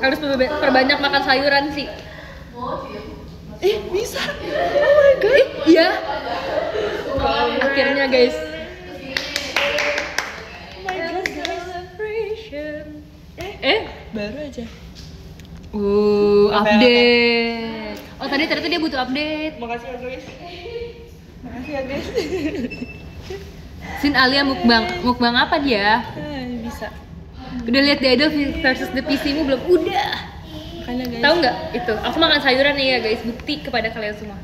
harus perbanyak makan sayuran sih. Bisa. Oh my god. Iya. Akhirnya guys. Oh my god guys. Baru aja. Update. Oh tadi ternyata dia butuh update. Makasih ya guys. Sin Alia mukbang apa dia? Bisa. Udah lihat The Idol versus The PC-mu belum? Udah. Makanya guys. Tahu nggak itu? Aku makan sayuran nih ya guys. Bukti kepada kalian semua.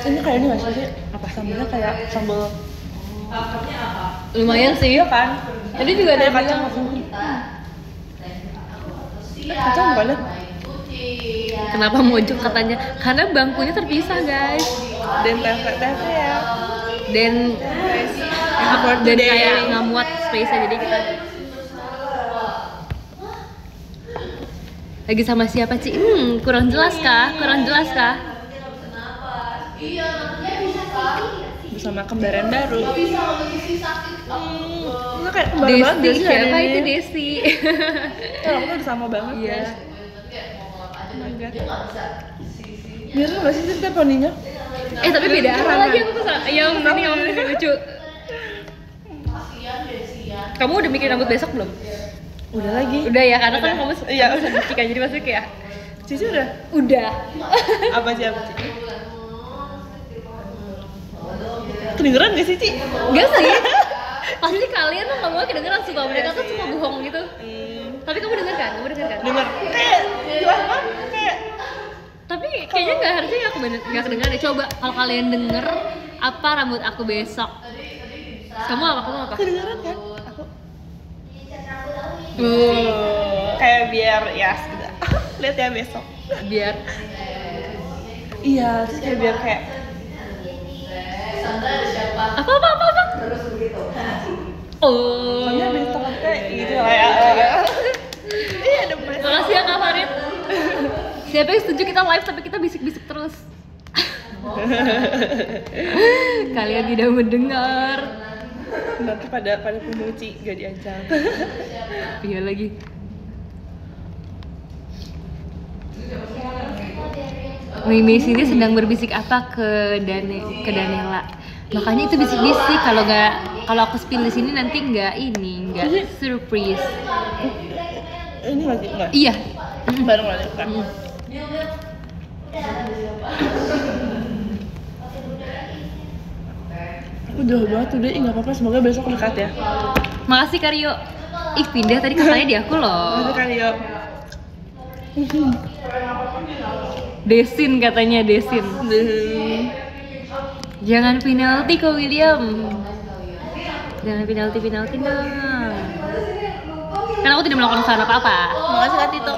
Ini kayaknya nggak sih? Apa sambalnya kayak sambal? Lumayan sih. Iya kan? Tadi juga ada kacang bilang. langsung. Kacang bukan ya? Kenapa mojok katanya? Karena bangkunya terpisah guys. Dan TV ya. Dan kayak nggak muat space-nya jadi kita lagi sama siapa sih? Kurang jelas kah? Bersama kembaran baru. Itu kayak kembar banget Desi, sih siapa hari itu ini. Desi? Kalau aku udah sama banget Iya. guys. Oh my god. Mirip nggak sih cerita poninya? Tapi beda arah lagi aku tuh yang ini lucu. Kamu udah mikir rambut besok belum? Udah lagi. Udah ya, karena kan kamu Iya. sedikit kan, jadi maksudnya kayak Cici udah. udah. Apa sih? Kedengeran gak sih, Ci? Enggak sih. Pasti kalian tuh ngomongnya kedengeran, suka mereka tuh suka bohong gitu. Tapi kamu dengar kan? Dengar. Kayak jelas banget kayak. Tapi kayaknya nggak harusnya aku nggak kedengeran deh. Coba kalau kalian denger apa rambut aku besok. Kamu apa? Kedengeran kan? Aku. Kayak biar ya sudah. Lihat ya besok. Biar Iya, terus kayak biar kayak apa? Oh. soalnya besok kayak gitu lah ya. Iya, ada besok. Makasih ya Kak Farid. Siapa yang setuju kita live tapi kita bisik-bisik terus? Kalian tidak mendengar. Nanti pada pemuci gak diajak. Iya lagi. Mimi sini sedang berbisik apa ke Daniela. Makanya itu bisik-bisik, kalau aku spill di sini nanti nggak surprise. Ini lagi enggak? Iya. Bareng lagi kan. Aku jauh banget udah, nggak apa-apa, semoga besok dekat ya. Makasih Karyo. Ih pindah tadi katanya di aku loh. Nanti kan yuk. Desin katanya Desin. Jangan penalti kok William. Jangan penalti dong. Karena aku tidak melakukan kesalahan apa-apa. Makasih Kak Tito.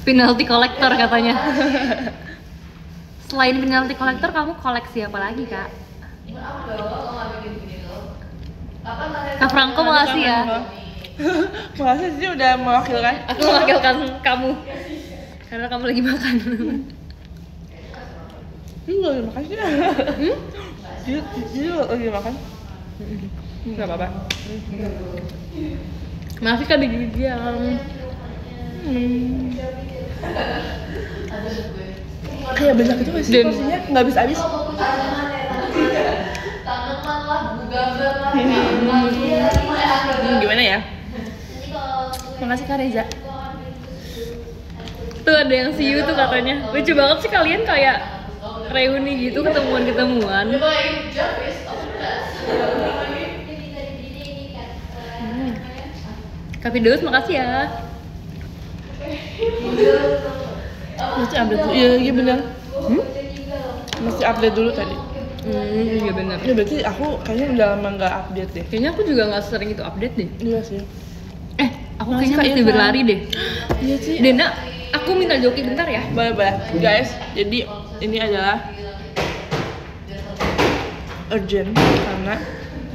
Penalti kolektor katanya. Selain penalti kolektor, kamu koleksi apa lagi kak? Kak Franco makasih ya. Makasih sih udah mewakilkan. Aku mewakilkan kamu karena kamu lagi makan. Lagi makan sih. Jadi lagi makan. Gak apa-apa. Makasih kak Diam. Kayak banyak itu sih porsinya, nggak habis-habis. Gimana ya? Makasih Kak Reza. Tuh ada yang see you tuh katanya. Lucu banget sih kalian kayak reuni gitu, ketemuan. Kapi Deus makasih ya. Masih update dulu, iya benar. Masih update dulu tadi. Iya benar. Ya berarti aku kayaknya udah lama nggak update deh. Kayaknya aku juga nggak sering itu update deh. Iya sih. Aku Makasih, kayaknya Kak mesti Irfan. berlari deh. Iya sih. Dena, aku minta joki bentar ya. Boleh guys, jadi ini adalah urgent karena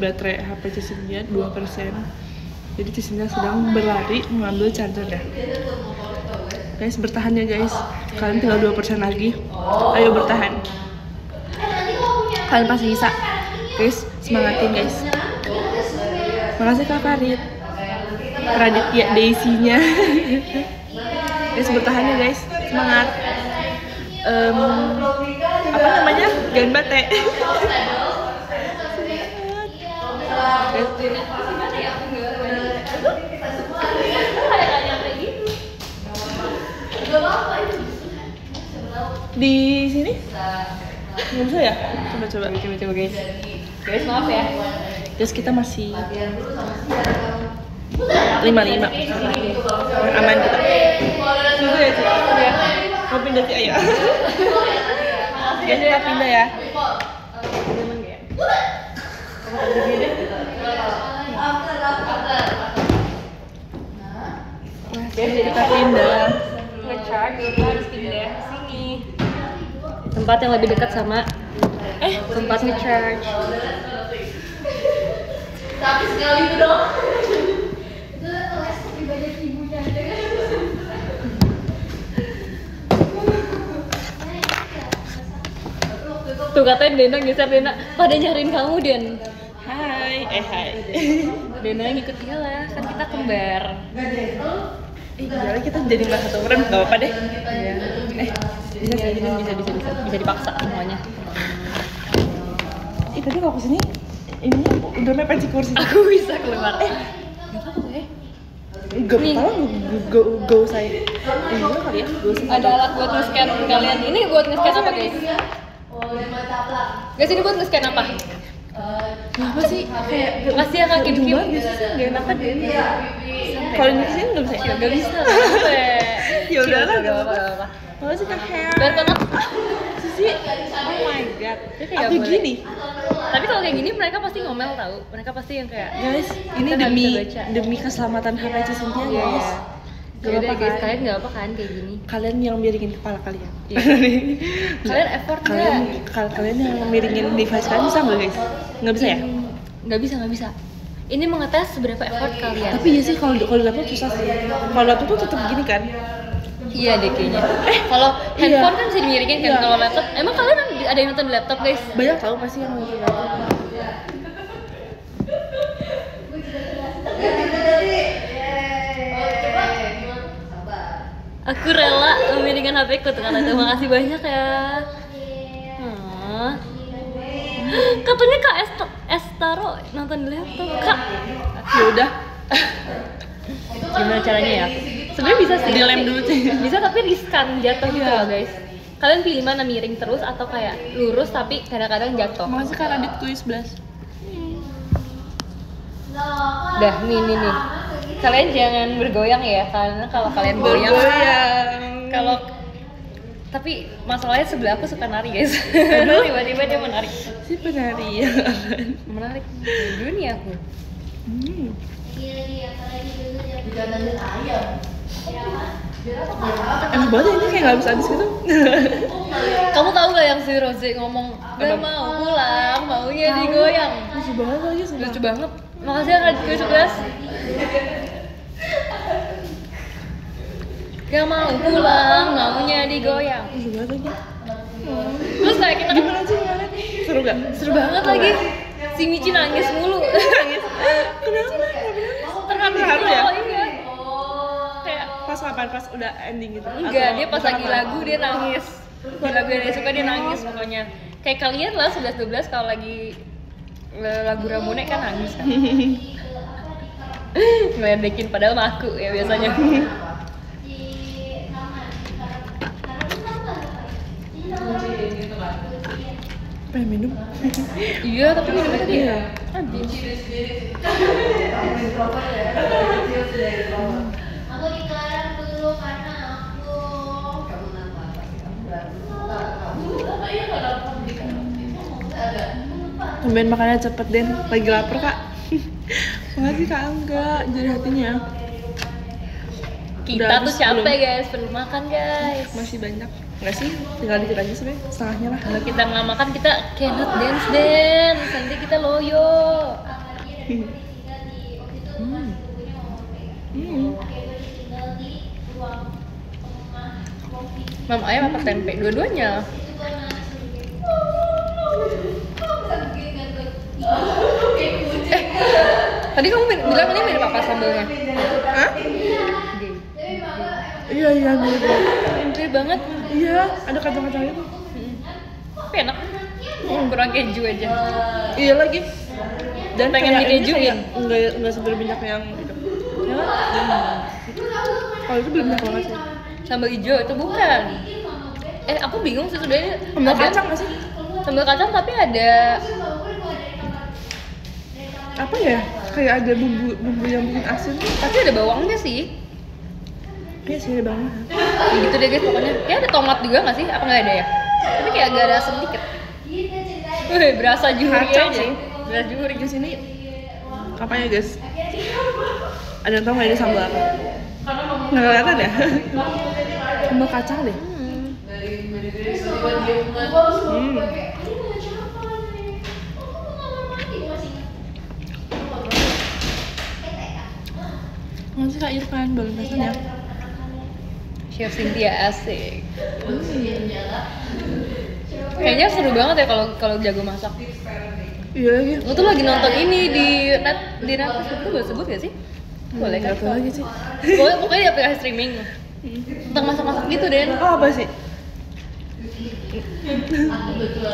baterai HP Cecilia 2%. Jadi Cicinta sedang berlari mengambil chargernya. Guys, bertahan ya guys. Kalian tinggal 2% lagi. Ayo bertahan. Kalian pasti bisa. Guys, semangatin guys. Makasih Kak Farid. Raditya Daisy-nya. Guys, bertahan ya guys. Semangat. Apa namanya? Jangan bate. Di sini? Nggak bisa ya? Coba guys. Guys, maaf ya. Guys, kita masih 55. Aman kita. Tunggu ya, Cik. Ya. Mau pindah Cik, ayo. Guys, kita pindah ya. Kita pindah. Nge-charge, kita harus pindah ke sini. Tempat yang lebih dekat sama tempat nge-charge. Tapi sekali itu dong. Tuh katanya Dena geser Dena. Pada nyariin kamu Den. Hai, hai. Dena ngikut dia lah, kan kita kembar. Iya, kita jadi nggak satu orang, nggak apa-apa deh. Iya. Bisa dipaksa semuanya. Tadi kalau kesini, ininya udah mepet sih kursi. Aku bisa keluar. Gak apa-apa ya. Gak usah ini dulu kali ya. Ada alat buat nge-scan kalian. Ini buat nge-scan apa guys? Guys, ini buat nge-scan apa? Kenapa sih? Kayak Kasih ya kaki ujung Kim. banget gitu sih, gak enakan deh. Kalau ini kesini nggak bisa ya? Gak bisa. Ya udah lah, Gak apa-apa. Kalau sih ke hair. Biar kan Sisi, oh my god. Dia kayak Aku boleh. gini. Tapi kalau kayak gini mereka pasti ngomel tahu. Mereka pasti yang kayak Guys, ini kita nggak demi bisa baca. demi keselamatan HP Cicinta Iya, guys. iya. Gak Yaudah apa-apa guys, kan? kalian gak apa kan kayak gini. Kalian yang miringin kepala kalian. Iya. Kalian effort Kalian yang miringin device kalian bisa nggak guys? Nggak bisa ya? Nggak bisa. Ini mengetes seberapa effort kalian. Tapi ya sih kalau laptop susah sih. Kalau laptop tuh tetap gini kan? Iya deh kayaknya. Kalau handphone kan bisa dimiringin kan. Iya. Kalau laptop, emang kalian ada yang nonton di laptop guys? Banyak tahu pasti yang nonton laptop. Aku rela memiringkan HP ku tuh kata terima kasih banyak ya. Katanya Kak Estaro nonton di laptop Kak. Ya udah. Gimana caranya ya? Sebenarnya bisa sih. Dilem dulu sih. Bisa tapi riskan jatuh gitu Iya. loh guys. Kalian pilih mana, miring terus atau kayak lurus tapi kadang-kadang jatuh. Makasih Kak Radit kuis 11. Dah nih. Kalian jangan bergoyang ya, karena kalau kalian goyang kalau tapi masalahnya sebelah aku suka nari guys. Tiba-tiba dia menarik. Si penari ya. Menarik dunia aku. Enak banget ya, ini kayak nggak habis-habis gitu. Kamu tahu gak yang si Rose ngomong gak mau pulang, maunya digoyang. Lucu banget lagi sumpah. Lucu banget. Makasih ya Kak ke-11. Gak mau pulang, maunya digoyang. Lucu banget lagi. Terus kayak kita Gimana sih kalian? Seru gak? seru banget lagi. Si Michi nangis mulu. Kenapa? Terharu ya? Iya. Kayak Pas kapan? Pas udah ending gitu? enggak, Atau dia pas lagi apa? lagu dia nangis. Di lagu yang dia suka dia nangis pokoknya. Kayak kalian lah 11-12 kalau lagi lagu Ramune kan nangis kan. Ngeledekin padahal mah aku ya biasanya. Pengen minum? Iya, tapi minum tadi Iya. ya. Habis. Aku dilarang dulu karena aku Tumben makannya cepet Den, lagi lapar Kak. Makasih Kak Angga, jadi hatinya. Kita Udah tuh habis capek belum? guys, perlu makan guys. Masih banyak. Enggak sih? Tinggal dikit lagi sebenarnya, setengahnya lah. Kalau kita nggak makan kita cannot dance, nanti kita loyo. Mam ayam apa tempe? Dua-duanya. Tadi kamu bilang ini mirip apa sambelnya? Hah? Iya mirip. Mirip banget. Iya, ada kacang-kacangnya tuh. Tapi enak. Kurang keju aja. Iya lagi. Dan pengen dikejuin. Enggak seberminyak yang itu. Ya. Kalau itu berminyak banget sih. Sambal hijau itu bukan. Aku bingung sih sebenarnya. Sambal kacang nggak sih? Sambal kacang tapi ada apa ya? Kayak ada bumbu yang bikin asin. Tapi ada bawangnya sih. Iya sih ada bawangnya. Ya gitu deh guys pokoknya. Kayak ada tomat juga nggak sih? Apa nggak ada ya? Tapi kayak agak ada asam dikit. Berasa juri Kacang aja. sih. Berasa juri Di sini apa ya guys? Ada yang tahu nggak ini sambal apa? Nggak kelihatan ya? Sambal kacang deh. Masih Kak Irfan, belum pesan ya? Chef Cynthia asik. Kayaknya seru banget ya kalau jago masak. Iya lagi. Lo tuh lagi nonton ini di Netflix itu boleh sebut gak sih? Boleh kan? Nggak tahu lagi sih. Pokoknya di aplikasi streaming tentang masak-masak gitu Den. Oh apa sih?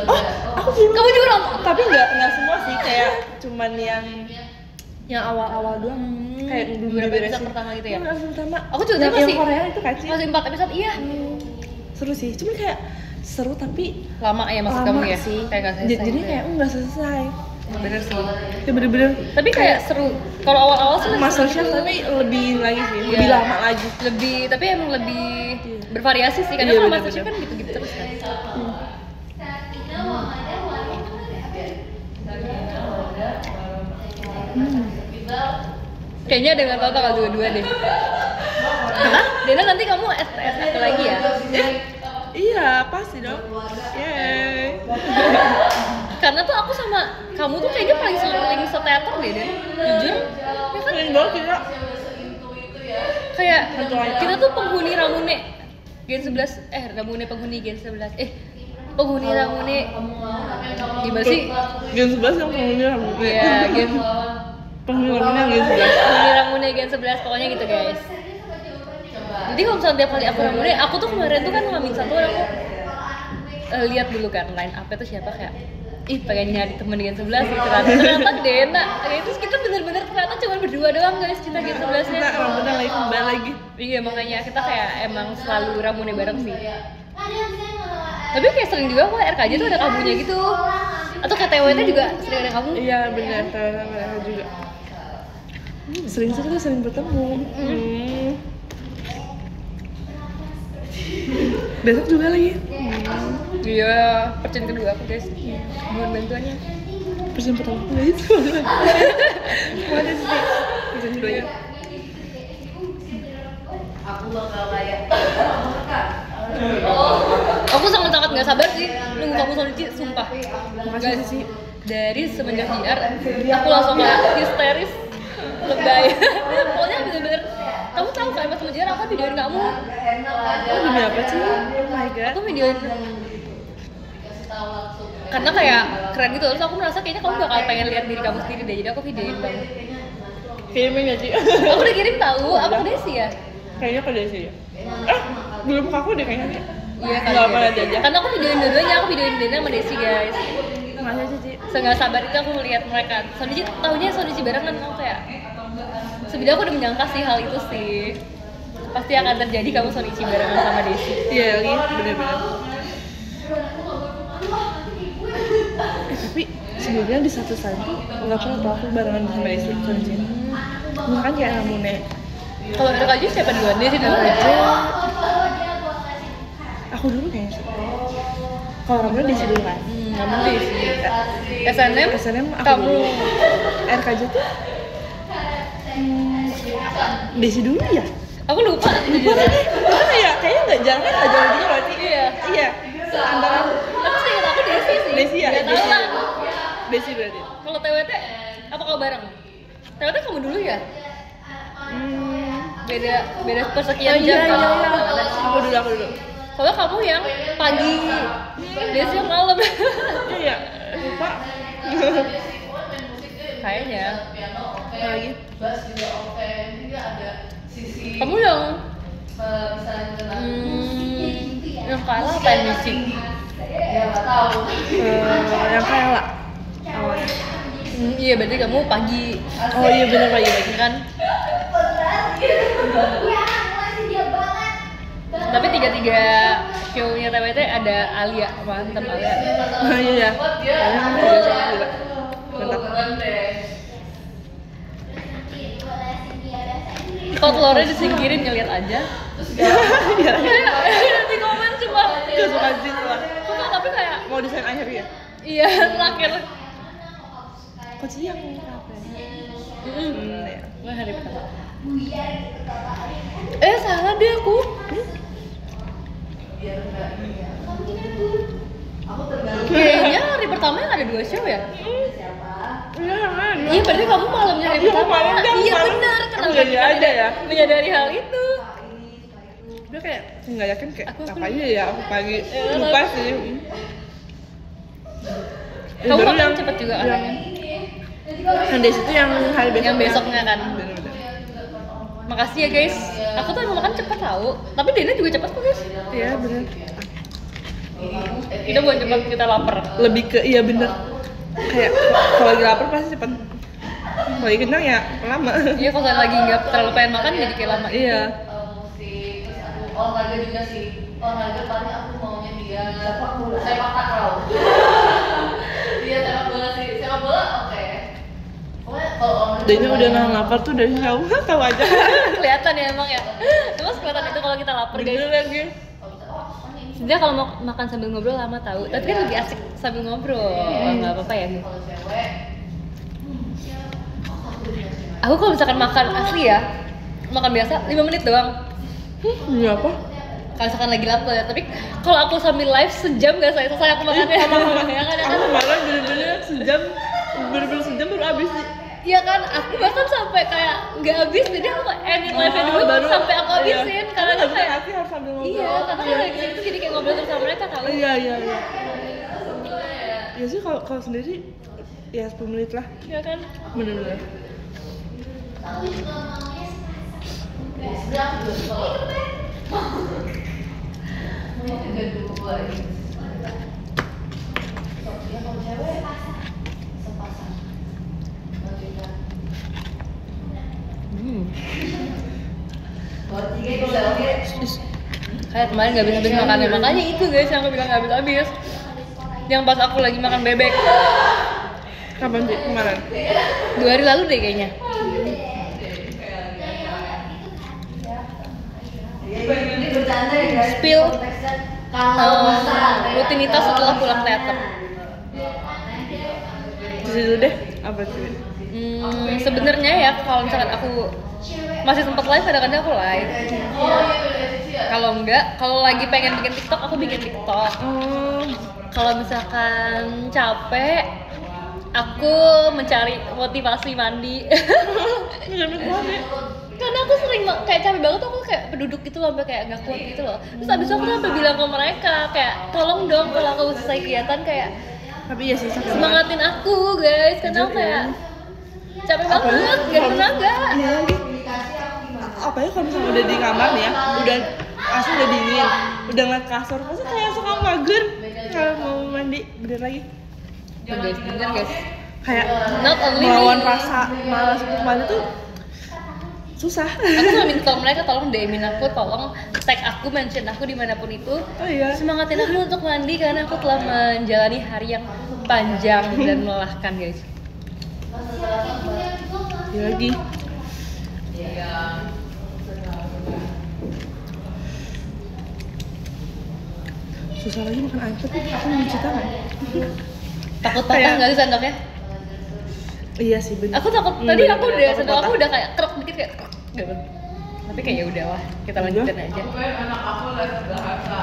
Oh, aku belum. Kamu juga nonton? Tapi nggak semua sih, kayak cuman yang awal-awal doang. Kayak belum beberapa diberesin. episode pertama gitu ya? Episode pertama. Aku juga yang masih Korea itu kan sih. masih 4 episode iya. Seru sih, cuman kayak seru tapi Lama ya maksud lama kamu ya? sih. Kayak gak selesai. Jadi gitu ya? kayak nggak selesai. Bener sih. Ya bener-bener. Tapi kayak seru. Kalau awal-awal sih lebih Master seru Chef gitu. tapi lebih lagi sih, Iya. lebih lama lagi. Tapi emang lebih bervariasi sih. Karena Iya, kalau bener-bener. Master Chef kan gitu-gitu terus kan. Kayaknya ada nggak tahu tanggal 22 deh. Hah? Dena nanti kamu S1 lagi ya? Iya, pasti dong. Yeay. Karena tuh aku sama kamu tuh kayaknya paling sering seteater deh, Den. Jujur. Ya kan? Keren banget kita. Kayak kita tuh penghuni Ramune Gen 11. Ramune penghuni Gen 11. Penghuni Ramune. Gimana sih? Gen 11 yang penghuni Ramune. Iya, Gen Penghuni Ramune yang Gen 11. penghuni Ramune Gen 11 pokoknya gitu, guys. Jadi kalau misalnya tiap kali aku Ramune, aku tuh kemarin tuh kan ngamin satu aku lihat dulu kan line up itu siapa kayak pengen nyari temen Gen 11 gitu kan. Ternyata Dena. Terus kita bener-bener ternyata cuma berdua doang guys cinta Gen 11-nya. Kita Ramune lagi kembali lagi. Iya makanya kita kayak emang selalu Ramune bareng sih. Tapi kayak sering juga kok RKJ tuh ada kamunya gitu. Atau kayak TWT juga sering ada kamu. Iya benar, sama juga. Sering kita sering bertemu. Besok juga lagi. Iya, percin kedua aku guys. Mohon bantuannya. Persen pertama aku nggak itu. Mana sih? Persen keduanya. Aku sangat-sangat nggak sabar sih nunggu kamu Sonichi, sumpah. Makasih Guys, sih. dari semenjak JR, aku langsung kayak histeris, lebay. Pokoknya bener-bener, kamu tahu kan pas sama JR aku videoin kamu. Oh demi apa sih? Oh my god. Aku videoin karena kayak keren gitu, terus aku merasa kayaknya kamu bakal pengen lihat diri kamu sendiri deh, jadi aku videoin kamu. Kirimin nggak sih? Aku udah kirim tahu, apa ke Desi ya? Kayaknya ke Desi ya. Belum ke aku deh kayaknya. Iya kan. Nggak apa aja. Karena aku videoin dua-duanya, aku videoin Dena sama Desi guys. Makasih Cici. Senggak sabar itu aku melihat mereka. Sonichi tahunya Sonichi barengan aku kayak. Sebenarnya aku udah menyangka sih hal itu sih. Pasti akan terjadi kamu Sonichi barengan sama Desi. Iya lagi, bener-bener. Tapi sebenarnya di satu saat tuh nggak pernah tau aku barengan sama Desi Sonichi. Bukan kayak Ramune. Kalau ada kaju siapa duluan? Desi dulu aja. Aku dulu kayaknya sih. Kalau Ramune Desi dulu kan. Kamu Desi. SNM aku kamu. dulu. RKJ tuh Desi dulu ya? Aku lupa. Lupa lagi. Mana ya? Kayaknya nggak jarang kan nggak jauh juga berarti. Iya. Iya. Antara Tapi seingat aku Desi sih. Desi ya? Gak tahu lah. Desi berarti. Kalau TWT apa kau bareng? TWT kamu dulu ya? beda persekian jam kan. Aku dulu. Soalnya kamu yang pagi, dia siang malam. Iya, lupa. Kayaknya. Lagi. Kamu yang yang kalah apa yang misi? Yang kalah awalnya. Iya, berarti kamu pagi. Oh iya benar pagi Kan? Tapi 3 show-nya TWT ada Alia, mantep Alia. Oh iya. Kalian kan juga sama juga. Mantap. Kalau telurnya disingkirin ngeliat aja. Iya. Di komen cuma Gak suka sih keluar. suka tapi kayak Mau desain akhir ya? iya terakhir. Kunci yang apa? Ya. Gue hari pertama. Salah deh aku. Kayaknya hari pertama yang ada 2 show ya? Iya, berarti kamu malamnya hari pertama. Iya benar, kenapa Enggak kita ada ya? menyadari hal itu? Udah kayak nggak yakin kayak Aku ngapain ya aku pagi. Lupa sih. Kamu Baru makan cepet juga kan? Yang di situ yang hari besok. Yang besoknya kan? Bener-bener. Makasih ya guys. Aku tuh emang makan cepet tahu. Tapi Dena juga cepet kok guys. Iya bener. Kita buat cepet kita lapar. Lebih ke iya bener. Kayak kalau lagi lapar pasti cepet. Kalau lagi kenyang ya lama. Iya, kalau lagi nggak terlalu pengen makan jadi kayak lama. Iya. Olahraga juga sih. Olahraga paling aku maunya dia sepak takraw. Dia sepak bola sih. Sepak bola oke. Pokoknya kalau olahraga Denya udah nahan lapar tuh dari jauh, tahu aja. Kelihatan ya emang ya. Emang kelihatan itu kalau kita lapar guys. Bener lagi. Sebenarnya kalau mau makan sambil ngobrol lama tahu. Tapi kan lebih asik sambil ngobrol. Nggak apa-apa ya. kalau cewek Aku kalau misalkan makan asli ya, makan biasa 5 menit doang. Iya apa? Kalau misalkan lagi lapar ya. Tapi kalau aku sambil live sejam nggak selesai aku makannya. Ya kan? Aku kemarin bener-bener sejam baru habis sih. Iya kan, aku bahkan sampai kayak nggak habis, jadi aku edit live-nya dulu sampai aku habisin. Karena kan kayak hati harus sambil ngobrol. iya, karena kan lagi situ jadi kayak ngobrol terus sama mereka tahu. Iya. Ya sih kalau sendiri ya 10 menit lah. Iya kan? Bener-bener. sebenarnya aku juga suka loh. Mau juga dulu lagi. Ya kalau cewek sepasang. Kalau 3 bisa oke. Kayak kemarin nggak habis-habis makannya, makanya itu guys yang aku bilang nggak habis-habis. Yang pas aku lagi makan bebek Kapan sih kemarin? 2 hari lalu deh kayaknya. Ini bercanda ya guys. Spill Kalau rutinitas setelah pulang teater. Bisa dulu deh. Apa sih? Sebenarnya ya kalau misalkan aku masih sempat live, kadang-kadang aku live. Kalau enggak, kalau lagi pengen bikin TikTok, aku bikin TikTok. Kalau misalkan capek, aku mencari motivasi mandi. Karena aku sering kayak capek banget tuh, aku kayak penduduk gitu loh, sampai kayak nggak kuat gitu loh. Terus abis itu aku sampai bilang ke mereka kayak tolong dong kalau aku selesai kegiatan kayak Tapi ya sih semangatin aku guys, karena aku kayak capek banget, gak ada tenaga. Iya lagi. Apa ya kalau misalnya udah di kamar nih ya, udah asli udah dingin, udah ngeliat kasur, pasti kayak suka mager kalau mau mandi. Bener lagi. Guys, bener guys. Kayak Not only melawan me. rasa malas untuk mandi tuh susah. Aku selalu minta tolong mereka, tolong DM-in aku, tolong tag aku, mention aku dimanapun itu. Oh iya. Semangatin aku untuk mandi karena aku telah menjalani hari yang panjang dan melelahkan guys. Iya lagi. Susah lagi makan air tapi aku mau cuci tangan. Takut patah Kayak- nggak sih sendoknya? Iya sih bener. Aku takut, tadi Bener, aku bener, udah, takut sendok aku patah. udah kayak krek dikit kayak krek gitu. Tapi kayak ya udah lah, kita lanjutin aja. anak aku les bahasa.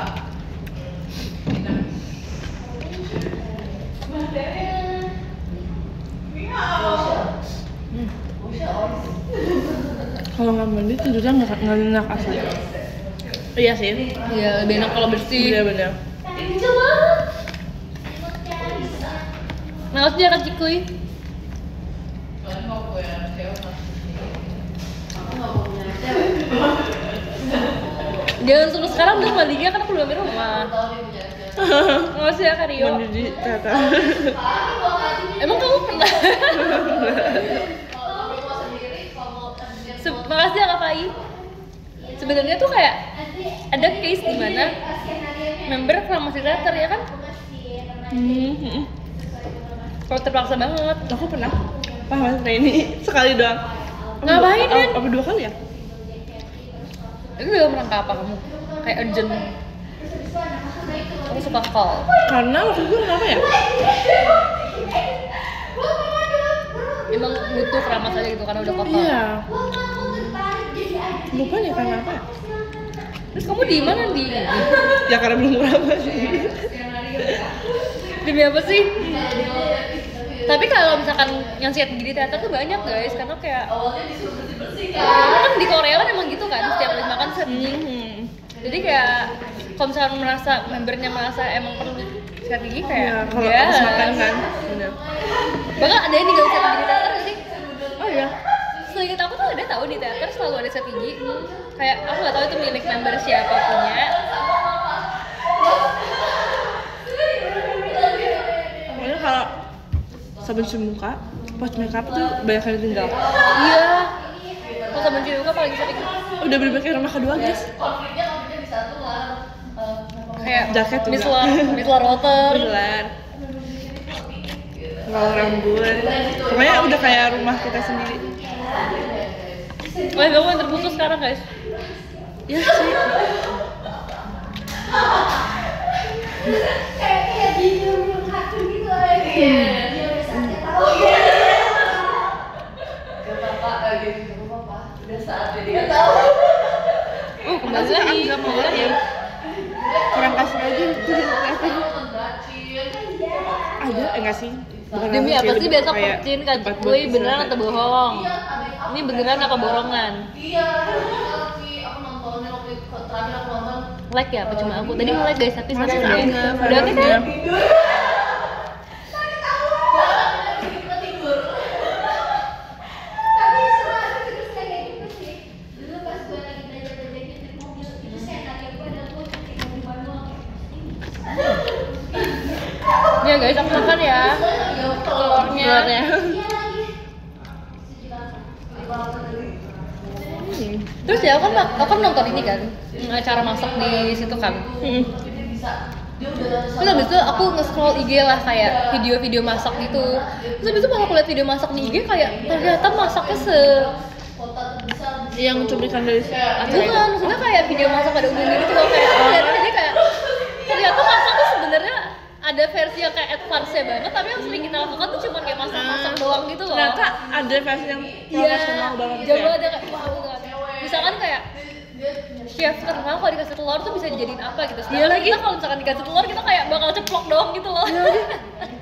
Kalau nggak mandi tidurnya nggak nyenyak asli. Iya sih. Iya, lebih enak kalau bersih. Iya benar. Males dia kan cikuy. Jangan suruh sekarang dong mandinya kan aku belum di rumah. Males ya Kario. Mandi di teater. Emang kamu pernah? Makasih ya Kak Fai. Sebenarnya tuh kayak ada case di mana member reklamasi teater ya kan? Kalau terpaksa banget. Aku pernah. Mas ini sekali doang. Ngapain kan? Apa 2 kali ya? Itu dalam rangka apa kamu? Kayak urgent. Aku suka call. Karena waktu itu kenapa ya? Emang butuh keramas aja gitu karena udah kotor. Iya. Lupa ya karena apa? Terus kamu di mana di? Ya karena belum keramas sih. Demi apa sih? Tapi kalau misalkan yang siap gini teater tuh banyak guys, karena kayak kan di Korea kan emang gitu kan, setiap habis makan siap gigi. Jadi kayak kalau misalkan membernya merasa emang perlu siap gigi kayak Kalau habis makan kan. Bener. Bahkan ada yang nggak siap gigi di teater nggak sih? Oh iya. Seingat aku tuh ada tahu di teater selalu ada siap gigi. Kayak aku nggak tahu itu milik member siapa punya. Pokoknya kalau sabun cuci muka, post makeup tuh banyak yang tinggal. Iya. Kalau sabun cuci muka paling sering. Udah bener-bener kayak rumah kedua guys. Kayak Jaket juga. Mislar water. Bener. Kalau rambut, pokoknya udah kayak rumah kita sendiri. Wah, kamu yang terputus sekarang guys. Ya sih. Kayak di rumah kartun gitu lagi. Dia udah sakit tahu. Gak apa-apa lagi, gak apa-apa. Udah saatnya dia tahu. Oh, kembali lagi. Enggak mau lagi. Kurang kasih aja tuh. Ada enggak sih? Bukan Demi aku apa sih, sih lebih besok kayak percin kan? tempat buat Woi, beneran istirahat. atau bohong? Ini beneran apa borongan? Iya, aku nontonnya waktu itu terakhir aku nonton. Like ya, apa cuma aku? Tadi nge-like guys, tapi Masih sekarang udah. enggak, Udah oke kan? Kita tidur. Tapi semua aku juga kayak gitu sih. Dulu pas gue lagi belajar nyetir mobil, itu skenario gue adalah gue nyetir mobil manual. Ya guys, aku makan ya. Telurnya. Iya lagi. Terus ya aku kan nonton ini kan, acara masak di situ kan. Terus habis itu aku nge-scroll IG lah kayak video-video masak gitu. Terus habis itu pas aku lihat video masak di IG kayak ternyata masaknya Yang cuplikan dari acara itu. bukan, maksudnya kayak video masak pada umumnya gitu loh, kayak aku lihat aja kayak ternyata masak tuh sebenarnya ada versi yang kayak advance-nya banget, tapi yang sering kita lakukan tuh cuma kayak masak-masak doang gitu loh. Ternyata ada versi yang profesional banget gitu jauh ya. banget ya, kayak wah gitu kan. Misalkan kayak chef terkenal kalau dikasih telur tuh bisa dijadiin apa gitu. Sedangkan lagi. kita kalau misalkan dikasih telur kita kayak bakal ceplok doang gitu loh.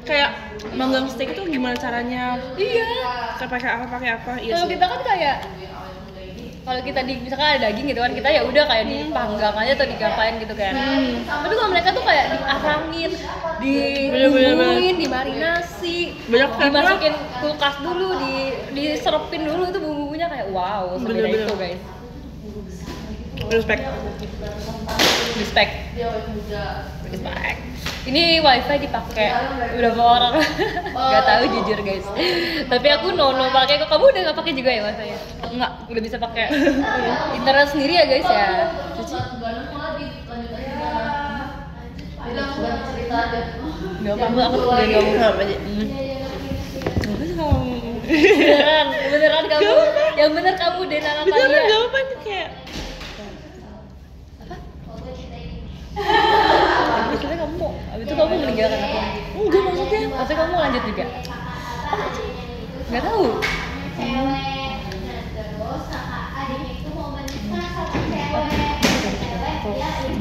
Kayak manggang steak itu gimana caranya? Iya. Pakai apa? Iya Kalau sih. kita kan kayak kalau kita misalkan ada daging gitu kan, kita ya udah kayak dipanggang aja atau digapain gitu kan. Tapi kalau mereka tuh kayak diarangin, dibumbuin, dimarinasi, Banyak dimasukin kulkas dulu, diserupin dulu itu bumbunya kayak wow, sebeda Bener-bener. itu guys. Respect. Respect. Ini wifi dipakai berapa orang? Gak tahu jujur guys. Tapi aku no pakai. Kok kamu udah nggak pakai juga ya wifi? Enggak, udah bisa pakai internet sendiri ya guys ya. Cuci. Gak apa-apa, aku udah ngomong apa aja. Beneran kamu. Yang bener kamu deh Nana Beneran Talia. gak apa-apa nih kayak. Maksudnya kamu mau, abis itu kamu meninggalkan aku? Enggak maksudnya kamu mau lanjut juga? Gak tahu.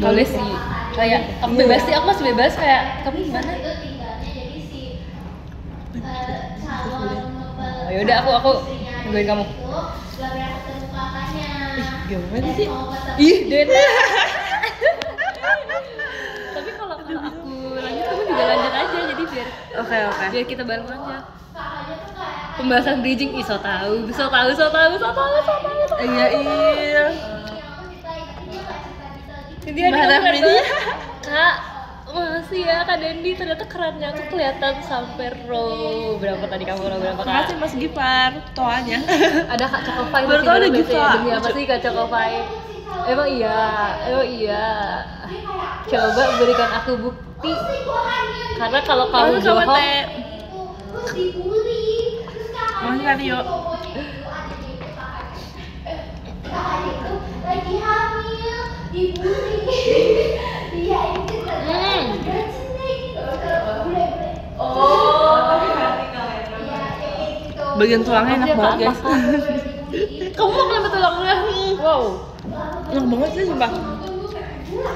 Boleh sih, kayak aku bebas sih, aku masih bebas kayak kamu gimana? Oh, yaudah aku nungguin kamu. Gimana sih? Ih, Dena. Tapi kalau aku lanjut, kamu juga lanjut aja, jadi Oke. biar kita bareng aja. Pembahasan bridging, so tahu. Iya. Dia Berharap keren ini. banget. Kak, makasih ya Kak Dendi, ternyata kerennya aku kelihatan sampai row berapa tadi kamu row berapa Kak? Makasih Mas Gipar, toanya. Ada Kak Cokofai Baru tau ada dulu Giva. ya. Demi apa sih Kak Cokofai? Emang iya. Coba berikan aku bukti. Karena kalau kamu bohong, Makasih Kak Rio. Lagi hamil, dibully. Dia itu Bagian tulangnya enak banget guys. kamu mau kenapa tulangnya? Wow. Enak banget sih sumpah.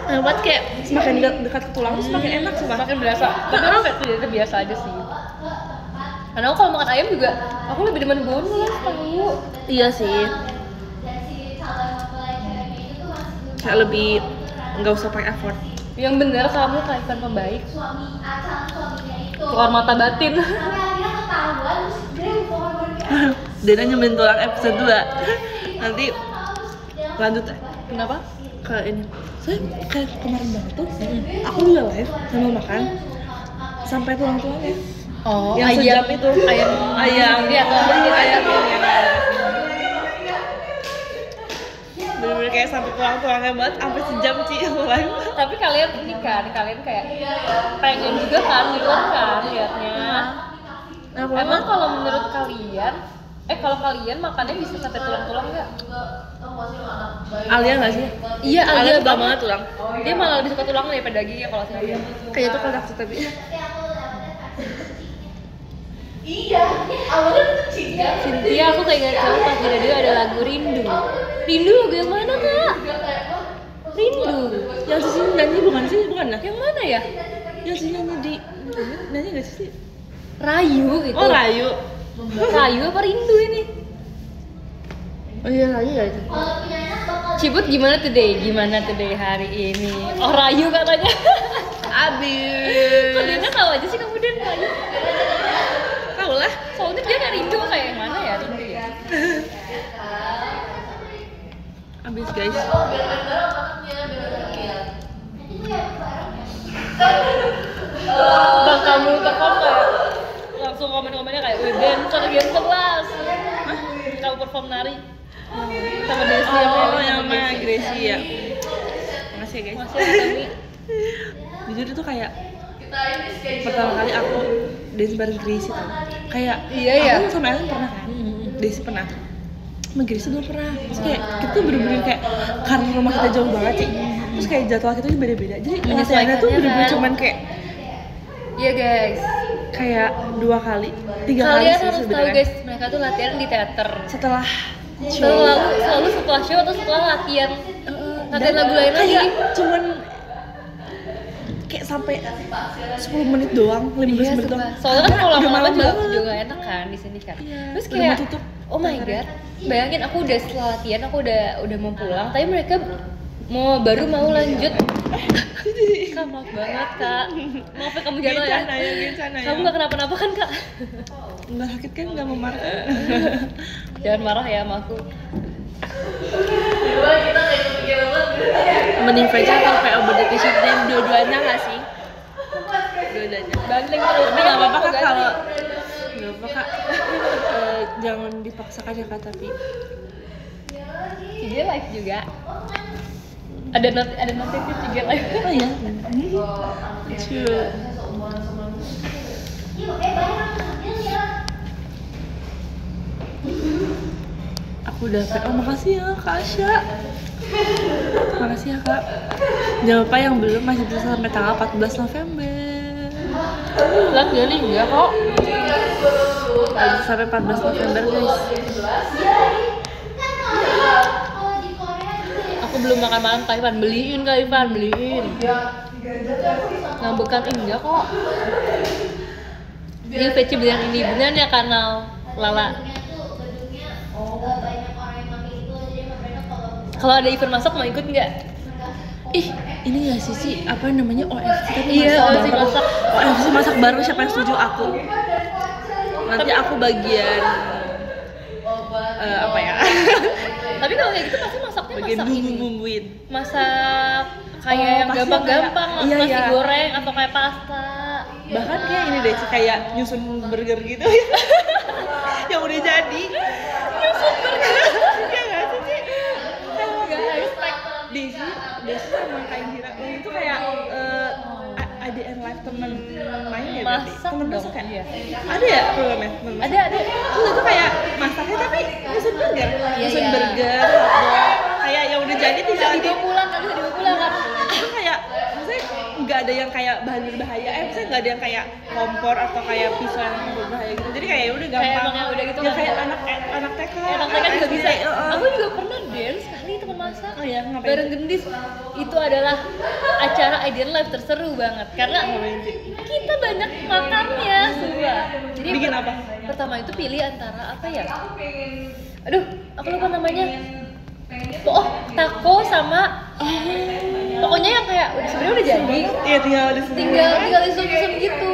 Enak banget, kayak semakin dekat ke tulang semakin enak sumpah. Makin berasa. Tapi orang kayak biasa aja sih. Karena aku kalau makan ayam juga, aku lebih demen boneless tahu. Iya sih. Kayak lebih nggak usah pakai effort. Yang bener kamu kayak pembaik. Keluar mata batin. Dena nyemilin tulang episode 2. Nanti lanjut ya Kenapa? ke ini. Saya kayak kemarin banget tuh, aku juga live sambil makan sampai tulang-tulangnya. Oh, Yang sejam itu. Ayam sendiri atau ayam bener-bener kayak sampai tulang-tulangnya banget sampai sejam sih aku live. Tapi kalian ini kan, kalian kayak pengen juga kan, ngiler kan liatnya. Emang kalau menurut kalian, kalau kalian makannya bisa sampai tulang-tulang nggak? Alia nggak sih? Iya, Alia Alia suka banget tulang. Dia malah lebih suka tulang daripada dagingnya kalau saya. Kayaknya tuh kotak sih tapi. Iya, awalnya kucing ya. Cynthia, aku keinget kamu pas di radio ada lagu Rindu. Rindu lagu yang mana Kak? Rindu. Yang Sisi nyanyi bukan sih? Bukan lah. Yang mana ya? Yang Sisi nyanyi di nyanyi nggak sih? Rayu itu. Oh Rayu. Rayu apa Rindu ini? Oh iya Rayu ya itu. Cibut gimana today hari ini? Oh Rayu katanya. Abis. Kok dia tahu aja sih kamu Den Rayu? Tahu lah. Soalnya dia nggak Rindu kayak yang mana ya Rindu ya? Abis guys. Bang kamu perform kayak langsung komen-komennya kayak wih dancer ganteng las. Kamu perform nari sama Desi Yang mana Gracie ya. Makasih ya guys. Masih kami. Jujur itu kayak pertama kali aku dance bareng Gracie tau. Kayak Iya, iya. aku sama Ellen pernah kan? Desi pernah. Sama Gracie belum pernah. Terus kayak kita tuh bener-bener kayak karena rumah kita jauh banget sih. Terus kayak jadwal kita tuh beda-beda. Jadi penyesuaiannya tuh bener-bener kan? cuman kayak Iya guys. kayak 2 kali, 3 kali Kalian sih harus tahu sebenarnya. guys, mereka tuh latihan di teater. Setelah Selalu setelah show atau setelah latihan. Latihan lagu lain lagi. kayak cuman kayak sampai 10 menit doang, 15 menit doang. Soalnya kan kalau Udah lama-lama malam juga, banget. juga enak kan di sini kan. Iya, Terus udah kayak mau tutup. oh my god, bayangin aku udah setelah latihan aku udah mau pulang, tapi mereka baru mau lanjut. Kak, maaf banget Kak. Maaf ya kamu jatuh ya. Gencana ya. Kamu nggak kenapa-napa kan Kak? Nggak sakit kan, nggak mau marah. Jangan marah ya sama aku. Mending VC atau PO Berdetiship dan dua-duanya nggak sih? Dua-duanya. Banding terus. Tapi nggak apa-apa Kak kalau nggak apa Kak. Jangan dipaksakan ya Kak, tapi Ciga live juga. Ada notif Ciga live. oh iya. Lucu. Aku udah PO, makasih ya Kak Asya. Makasih ya Kak. Jangan lupa yang belum masih bisa sampai tanggal 14 November. Live jadi enggak kok. Masih sampai 14 November guys. Aku belum makan malam Kak Ivan, beliin Kak Ivan, beliin. Ngambekan enggak kok. Ini VC beli yang ini, beneran ya kanal Lala. Kalau ada event masak mau ikut nggak? Ih, ini nggak sih apa namanya OFC tapi Iya, OFC baru. masak. OFC masak baru, siapa yang setuju aku? Nanti aku bagian apa ya? Tapi kalau kayak gitu pasti masaknya Bagian masak ini. bumbuin. Masak kayak Oh, yang pasti gampang-gampang, kayak- iya, nasi iya. goreng atau kayak pasta. Bahkan kayak ini deh, kayak nyusun burger gitu. Yang udah jadi. Nyusun burger. Iya nggak sih sih? Guys, Desi sama Kak Indira itu kayak ADN live temen main ya berarti? Masak Temen dong, masak kan? iya. Ada ya programnya? Temen masak? ada. Itu kayak masaknya tapi nyusun burger. Nyusun iya. burger, hotdog. Kayak yang udah jadi tinggal Bisa dibawa pulang kan? itu kayak maksudnya nggak ada yang kayak bahan berbahaya, maksudnya nggak ada yang kayak kompor atau kayak pisau yang berbahaya gitu, jadi kayak udah gampang Kayak emang yang udah gitu ya kan? kayak anak TK Anak TK juga SD, bisa. Aku juga pernah dance sekali teman masak. Oh iya, ngapain? Bareng Gendis. Itu adalah acara Ideal Life terseru banget karena kita banyak makannya semua. Jadi Bikin apa? Pertama itu pilih antara apa ya? Aduh, aku lupa namanya. Oh, taco sama pokoknya yang kayak sebenarnya udah jadi. Iya, tinggal Disusun gitu.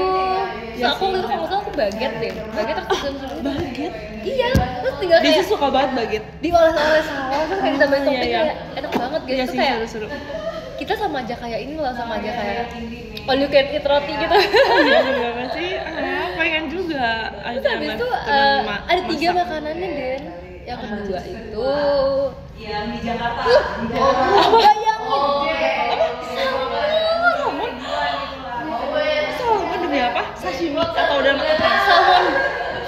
Iya Aku sih, waktu itu kalau nggak salah aku baget deh. Baget terus disusun. baget. Iya, terus tinggal Desi kayak suka banget baget. dioles-oles saus terus kayak ditambahin Iya, topping iya. kayak enak banget guys. Iya Itu sih, kayak seru-seru. kita sama aja kayak ini loh, sama aja kayak all you can eat roti gitu. Iya juga pasti pengen juga Terus habis itu ada 3 makanannya Den. Yang kedua itu Yang di Jakarta. salmon demi apa? Sashimi atau udah makan? salmon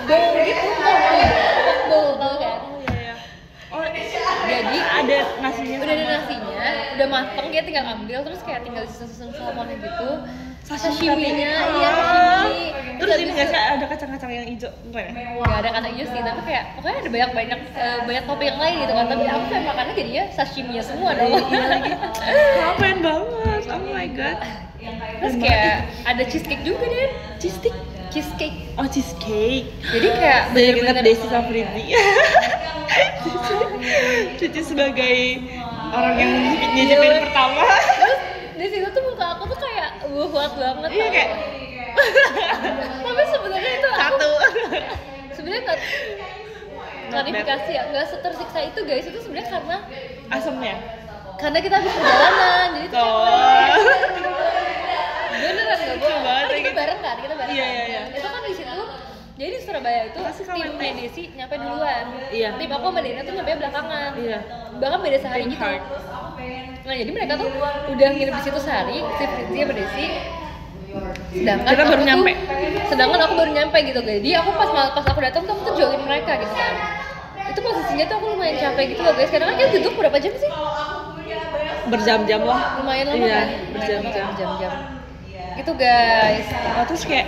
bowl gitu, pork bowl tau kan? Oh iya. Jadi Ada nasinya. udah ada nasinya, udah mateng, dia tinggal ambil terus kayak tinggal susun salmonnya gitu. Sashimi-nya, iya sashimi. Terus ini nggak sih ada kacang-kacang yang hijau keren ya? Nggak ada kata hijau sih, tapi kayak pokoknya ada banyak topping yang lain gitu kan. Tapi aku kayak makannya jadinya sashimi-nya semua dong. Iya lagi. Keren banget. Oh my god. Terus kayak ada cheesecake juga deh. Cheesecake. Oh cheesecake. Jadi kayak Banyak ingat bener-bener Desi sama Fritzi. Cici sebagai orang yang nyicipin pertama. di situ tuh muka aku tuh kayak buat banget. Iya kayak Tapi sebenarnya itu aku satu. sebenarnya nggak klarifikasi ya, nggak setersiksa itu guys. Itu sebenarnya Asamnya. karena kita habis perjalanan, jadi tuh Oh. beneran nggak bohong. banget Kan kita gitu. bareng kan, Iya, iya. Itu kan di situ. Jadi di Surabaya itu Pasti kalian timnya Desi nyampe duluan. Iya. Tim aku sama Dena tuh nyampe belakangan. Iya. Bahkan beda sehari Tim gitu. hard. Nah jadi mereka tuh udah nginep di situ sehari, si Fritzi sama Desi. Sedangkan Kita baru aku nyampe. Sedangkan aku baru nyampe gitu guys. Jadi aku pas aku datang tuh aku tuh join mereka gitu kan. Itu posisinya tuh aku lumayan capek gitu loh guys. Karena kan kita duduk berapa jam sih? Berjam-jam lah. Lumayan lama Iya, kan? berjam-jam. Gitu guys. Oh, terus kayak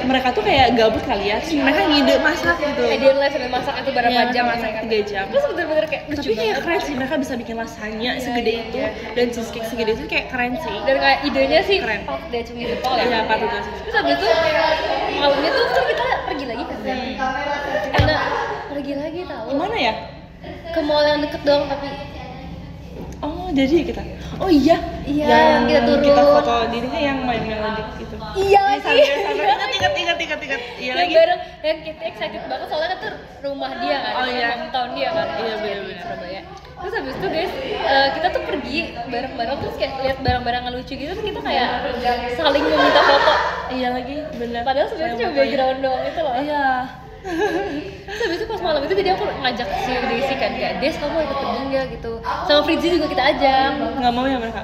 mereka tuh kayak gabut kali ya. Terus mereka ngide masak gitu. Ideal life sambil masak itu berapa Iya, jam? masak 3 jam. Terus bener-bener kayak lucu Tapi kayak banget. keren sih, mereka bisa bikin lasagna segede itu dan cheesecake segede itu kayak keren sih. Dan kayak idenya sih Keren. patut deh cumi jempol ya. Iya, patut banget sih. Terus habis itu malamnya tuh kan kita pergi lagi kan. Karena pergi lagi tahu. Kemana ya? Ke mall yang deket dong tapi Oh, jadi kita. Oh iya. Iya, yang kita turun. Kita foto dirinya yang main melodik gitu. iya lagi. Ingat. Iya Yang lagi. bareng yang kita excited banget soalnya kan tuh rumah dia kan. Oh, iya. Hometown dia kan. Iya, di bener-bener. Surabaya. Terus habis itu guys, kita tuh pergi bareng-bareng terus kayak lihat barang-barang yang lucu gitu terus kita kayak saling meminta foto. Iya lagi, bener. Padahal sebenarnya cuma background doang itu loh. Iya. Terus habis itu pas malam itu jadi aku ngajak si Desi kan kayak Des kamu ikut pergi nggak gitu. Sama Fritzi juga kita ajak. Nggak mau ya mereka.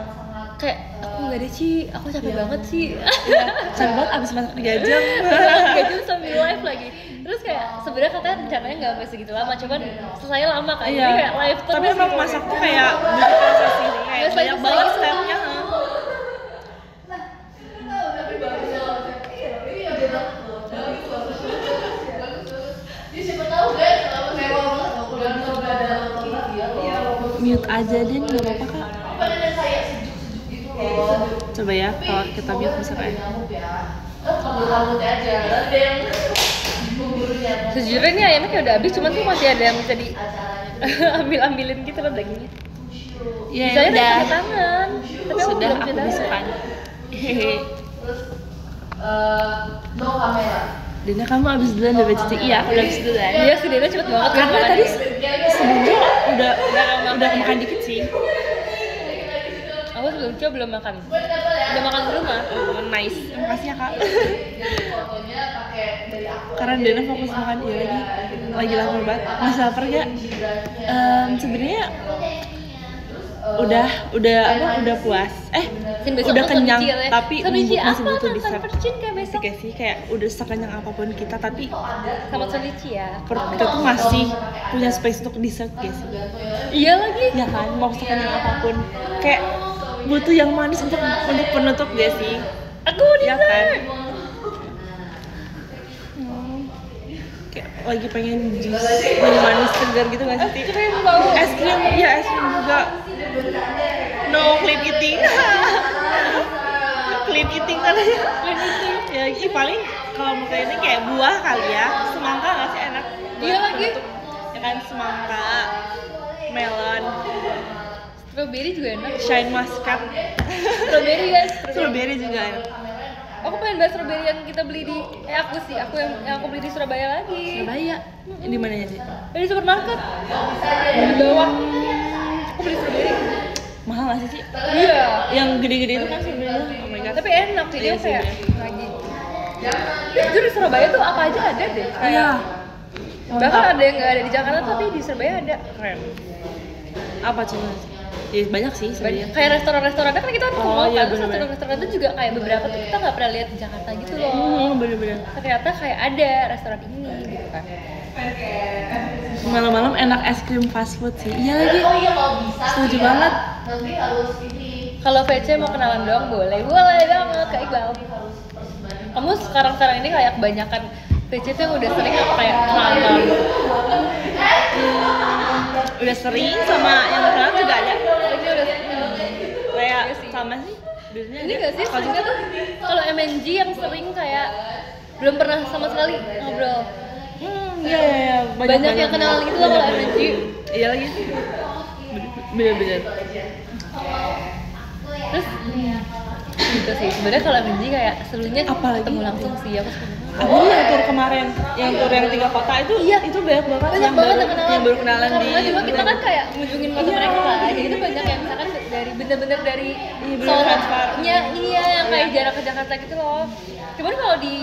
Kayak aku nggak ada Ci, aku capek banget sih. Iya. Capek banget abis masak 3 jam. 3 jam sambil live lagi. Terus kayak sebenarnya katanya rencananya nggak sampai segitu lama, cuman selesai lama kan. Jadi kayak live terus. Tapi emang masak tuh kayak butuh proses sih. Kayak Biasanya banyak banget gitu. stepnya. Mute aja deh, nggak apa-apa kak. Coba ya, kalau kita mute bisa kayak. Sejujurnya ini ayamnya kayak udah habis, cuman tuh masih ada yang bisa di ambil-ambilin gitu loh dagingnya. Ya Misalnya udah. tanda tangan. Tapi aku Sudah belum aku cerita. bisukan. Hehe. Terus no kamera. Dina kamu abis duluan udah baca iya aku udah abis duluan. Iya sih, Dina cepet banget. Karena makan tadi dia. sebelumnya udah makan dikit sih. Aku sebelumnya belum makan. Udah makan di rumah. Oh, nice. Makasih ya kak. Jadi fotonya pakai dari aku. Karena Dina fokus makan iya lagi lapar banget. Masih lapar gak? Sebenarnya udah puas. Sin, besok Udah aku kenyang, sandwich ya. tapi Sandwich masih apa? butuh Tanpa dessert. percin kayak besok. Oke sih, kayak udah sekenyang apapun kita, tapi Sama sandwich ya. perut kita tuh masih punya space untuk dessert guys. Iya lagi. Ya kan, mau sekenyang apapun, kayak butuh yang manis untuk penutup gak sih? Aku Ya dessert. kan? Kayak lagi pengen jus yang manis segar gitu gak sih? Es krim bau. Es krim, iya es krim juga. No clean eating. Clean eating kan ya? Clean eating. Ya, paling kalau menurut ini kayak buah kali ya. Semangka nggak sih enak? buat Iya lagi. penutup. Ya kan semangka, melon, Strawberry juga enak. shine muscat, Strawberry guys. strawberry juga enak. Aku pengen bahas strawberry yang kita beli di aku yang aku beli di Surabaya lagi. Surabaya. Di mananya sih? Di supermarket. Di bawah. Aku beli strawberry. Mahal nggak sih? Iya. Yang gede-gede itu kan sebenarnya. Oh my god. Tapi enak sih dia Iya sih, kayak iya. lagi. Jujur di Surabaya tuh apa aja ada deh. Kayak Iya. bahkan ada yang nggak ada di Jakarta tapi di Surabaya ada. Keren. Apa coba? Ya banyak sih sebenarnya. Kayak restoran-restoran kan kita kan ke Oh, mall iya, kan, terus bener-bener. restoran-restoran itu juga kayak beberapa tuh kita nggak pernah lihat di Jakarta gitu loh. Bener-bener. Ternyata kayak ada restoran ini gitu kan. Malam-malam enak es krim fast food sih. Iya lagi. Oh iya kalau bisa. Setuju sih ya. banget. Nanti harus ini. Kalau VC mau kenalan doang boleh banget Kak Iqbal. Kamu sekarang ini kayak kebanyakan VC tuh yang udah sering apa kayak kenalan? Udah sering sama yang kenal juga ada. Ini udah Kayak Iya sih. sama sih. Biasanya ini ada. gak sih sebenarnya tuh kalau MNG yang sering kayak belum pernah sama sekali ngobrol. Iya. Banyak yang kenalan gitu loh kalau MNG. Iya lagi. Bener-bener. Terus gitu sih sebenarnya kalau MNG kayak serunya Apalagi? ketemu langsung sih aku sebenarnya. Aku yang tur kemarin, yang tur yang 3 kota itu, Iya. itu banyak banget Banyak yang banget baru, yang baru kenalan di. karena juga kita kan kayak ngunjungin kota Iya. mereka kan jadi itu banyak yang misalkan dari bener-bener dari Iya, bener Solo transparan. iya yang kayak jarak ke Jakarta gitu loh. Cuman kalau di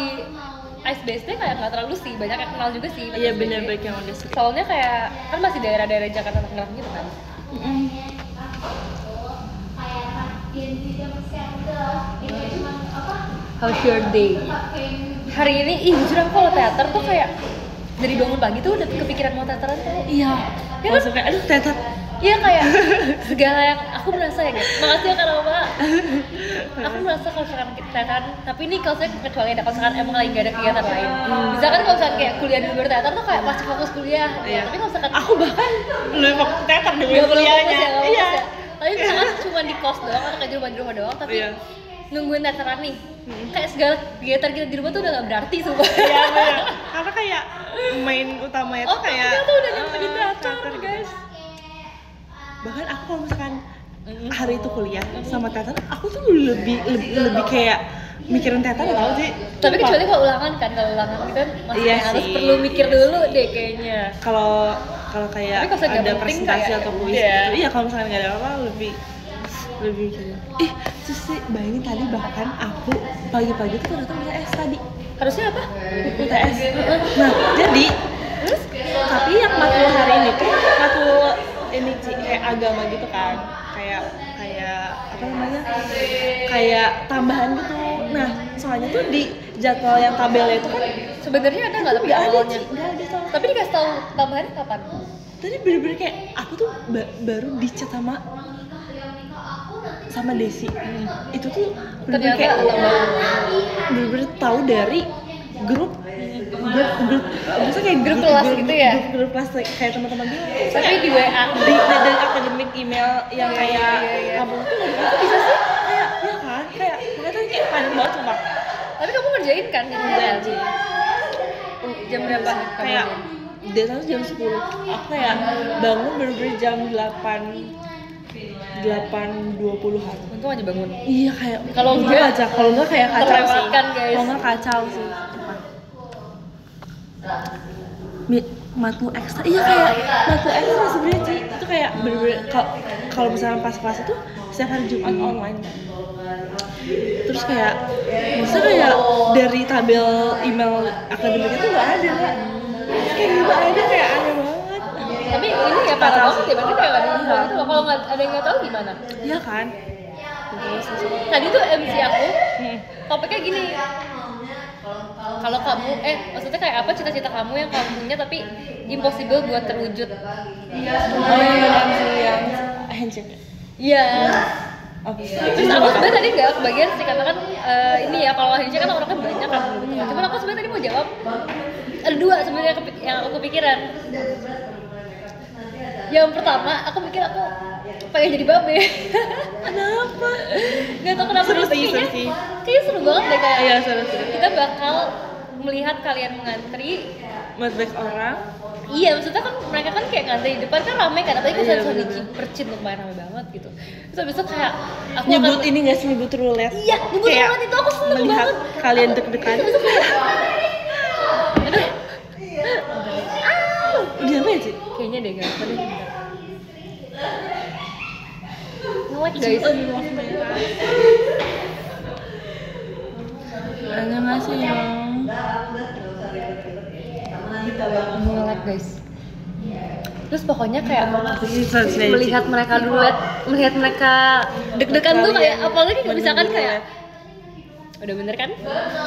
Ice BSD kayak nggak terlalu sih, banyak yang kenal juga sih. Iya bener baik yang udah sering. Soalnya kayak kan masih daerah-daerah Jakarta Tangerang gitu kan. How's your day? Hari ini, jujur aku kalau teater tuh kayak dari bangun pagi tuh udah kepikiran mau teateran tuh. Iya. Ya Langsung kayak, aduh teater. Iya kayak segala yang aku merasa ya guys. Makasih ya Kak Roma. Aku merasa kalau misalkan kita teateran, tapi ini kalau saya kecuali ada kalau misalkan emang lagi gak ada kegiatan lain. Misalkan kalau misalkan kayak kuliah di luar teater tuh kayak pasti fokus kuliah. Iya. Tapi kalau misalkan Aku bahkan lebih fokus teater nggak dibanding perlu kuliahnya. fokus ya, nggak fokus Iya. ya. Tapi misalkan cuma di kos doang atau kayak di rumah doang, tapi Iya. nungguin teateran nih. Kayak segala kegiatan kita di rumah tuh udah gak berarti sumpah. Iya bener. Karena kayak main utamanya tuh kayak kita tuh udah nyampe di teater gitu. guys. Bahkan aku kalau misalkan hari itu kuliah sama teater, aku tuh lebih kayak mikirin teater tau sih. Tapi Sumpah. kecuali kalau ulangan kan, kalau ulangan kita masih Iya harus sih. perlu mikir dulu deh kayaknya. kalau kayak Tapi kalau saya nggak ada penting presentasi kayak atau kuis udah. gitu, iya kalau misalkan nggak ada apa lebih kayak terus sih bayangin tadi bahkan aku pagi-pagi tuh ternyata UTS tadi Harusnya apa? UTS nah jadi tapi yang matkul hari ini tuh matkul ini Ci, kayak agama gitu kan kayak apa namanya kayak tambahan gitu nah soalnya tuh di jadwal yang tabelnya itu kan Sebenarnya ada nggak tapi nggak ada awalnya? Ci, nggak ada soalnya. Tapi dikasih tahu tambahannya kapan? Tadi bener-bener kayak aku tuh baru dicat sama Desi. Itu tuh bener-bener Ternyata kayak tambahan. bener-bener tahu dari grup maksudnya kayak Grup kelas gitu ya? grup kelas kayak teman-teman gitu. Tapi di WA. Dari akademik email yang kayak Iya. kamu tuh nggak bisa sih kayak ya kan kayak mereka tuh kayak panik banget cuma Tapi kamu ngerjain kan? Ngerjain sih. Jam berapa kamu kayak ngerjain? dia tuh jam 10 aku kayak bangun bener-bener jam 8 8.20-an. Untung aja bangun. Iya kayak Kalau untung enggak, aja, kalau enggak kayak kacau sih. terlewatkan, guys. Kalau enggak kacau sih. Matkul ekstra, iya kayak matkul ekstra sebenarnya Ci. Itu kayak bener-bener kalau misalnya pas kelas itu setiap hari Jumat online kan. Terus kayak misalnya kayak dari tabel email akademiknya tuh nggak ada kan? Kayak gitu aja kayak aneh banget. Tapi ini ya parah banget ya, berarti kayak nggak ada info gitu loh. Kalau nggak ada yang nggak tahu gimana? Iya kan? Tadi tuh MC aku, topiknya gini. Kalau kamu, maksudnya kayak apa cita-cita kamu yang kamu punya tapi impossible buat terwujud? Oh iya yang handshake. Iya. Terus aku sebenarnya tadi nggak kebagian sih karena kan ini ya kalau handshake kan orang kan banyak kan gitu. Cuman aku sebenarnya tadi mau jawab ada dua sebenarnya yang aku kepikiran. Yang pertama aku mikir aku pengen jadi babe. Kenapa? Gak tau kenapa Seru terus sih. kayaknya seru banget deh kayak. Iya seru. Kita bakal melihat kalian mengantri. Matchback orang. Iya, maksudnya kan mereka kan kayak ngantri di depan kan rame kan, apalagi kalau Sony percin lumayan rame banget gitu. Terus abis itu kayak aku Nyebut akan ini nggak sih nyebut roulette? iya, nyebut Kayak roulette itu aku seneng melihat banget. kalian deg-degan. Terus abis itu kayak aduh, Udah apa ya Ci? kayaknya deh gak apa deh. Nge-like guys. Annyeonghaseyo. Nge-like guys. Terus pokoknya kayak Melihat melihat mereka duet, melihat mereka deg-degan tuh kayak apalagi kalau misalkan kayak udah bener kan?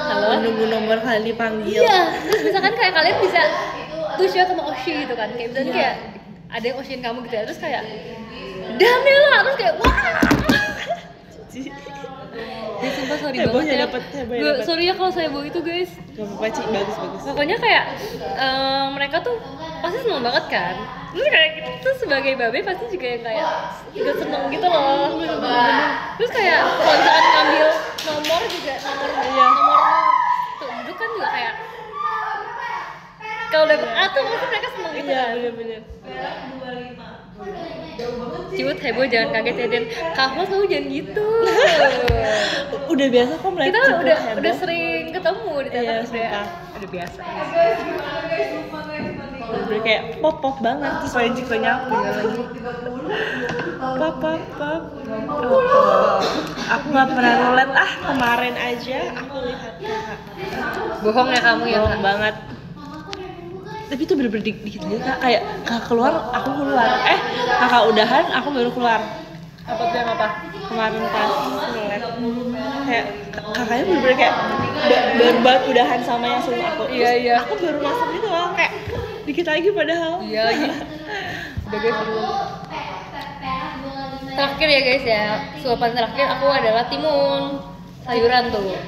Halo? menunggu nomor kalian dipanggil. Iya, terus misalkan kayak kalian bisa tuh show sama Oshi gitu kan, kayak misalnya kayak ada yang Oshin kamu gitu ya, terus kayak Daniela, terus kayak wah. Ya sumpah sorry Hebohnya banget ya. dapet, hebohnya dapet. Sorry ya kalau saya bawa itu guys. Gak apa-apa Ci, bagus. Pokoknya kayak mereka tuh pasti seneng banget kan. Terus kayak kita tuh sebagai babe pasti juga yang kayak juga seneng gitu loh. Terus kayak kalau misalkan ngambil nomor juga nomor duduk kan juga kayak kalau dapet A tuh pasti mereka seneng gitu Iya kan. bener-bener. Ciut heboh jangan kaget ya Dan. Kamu tuh jangan gitu. Udah biasa kok melihat Kita Cipu heboh. udah sering ketemu di Iya, teater sumpah. udah biasa. Udah kayak pop banget sesuai Cikonya aku. Pop. Aku nggak pernah roulette kemarin aja aku lihat kakak. Bohong ya kamu ya. Bohong banget. Tapi itu bener-bener dikit aja kak, kayak kakak keluar, aku keluar. Kakak udahan, aku baru keluar. Apa tuh yang apa? Kemarin pas roulette. Kayak kakaknya bener-bener kayak baru banget udahan sama yang sebelum aku. Iya, iya. Aku baru masuk gitu loh, kayak dikit lagi padahal. Iya lagi. Udah guys dulu. Terakhir ya guys ya, suapan terakhir aku adalah timun sayuran tuh.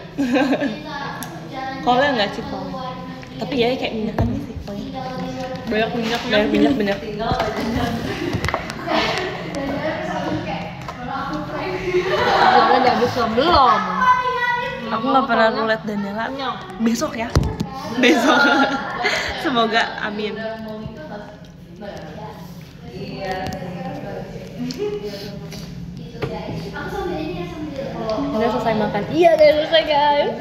Kolnya nggak sih kolnya? Tapi ya kayak minyakan sih kolnya. Banyak minyak. Banyak. Udah nggak bisa belum. Aku nggak pernah roulette Daniela. Besok ya. Besok. Semoga amin. Udah selesai makan. Iya guys, selesai guys.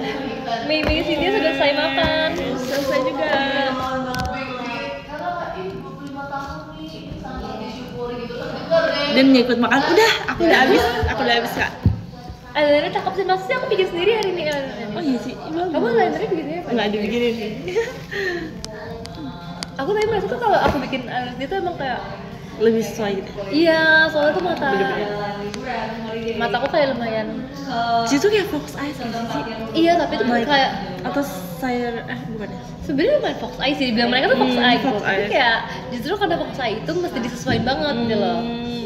Mimi sini sudah selesai makan. Selesai juga. Dan ngikut makan. Udah, aku udah habis kak. Alenanya cakep sih, maksudnya aku bikin sendiri hari ini alenanya. Oh iya sih. Kamu alenanya bikin sendiri apa? Nggak dibikinin sih. Aku tadi merasa tuh kalau aku bikin alenanya tuh emang kayak Lebih sesuai gitu. iya, soalnya tuh Bener-bener. mataku kayak lumayan. Situ kayak fox eyes gitu sih. Iya, tapi itu Like, kayak atau saya bukan ya? sebenarnya lumayan fox eye sih, dibilang mereka tuh fox eye gitu. fox Tapi eye. kayak justru karena fox eye itu mesti disesuaikan banget gitu loh.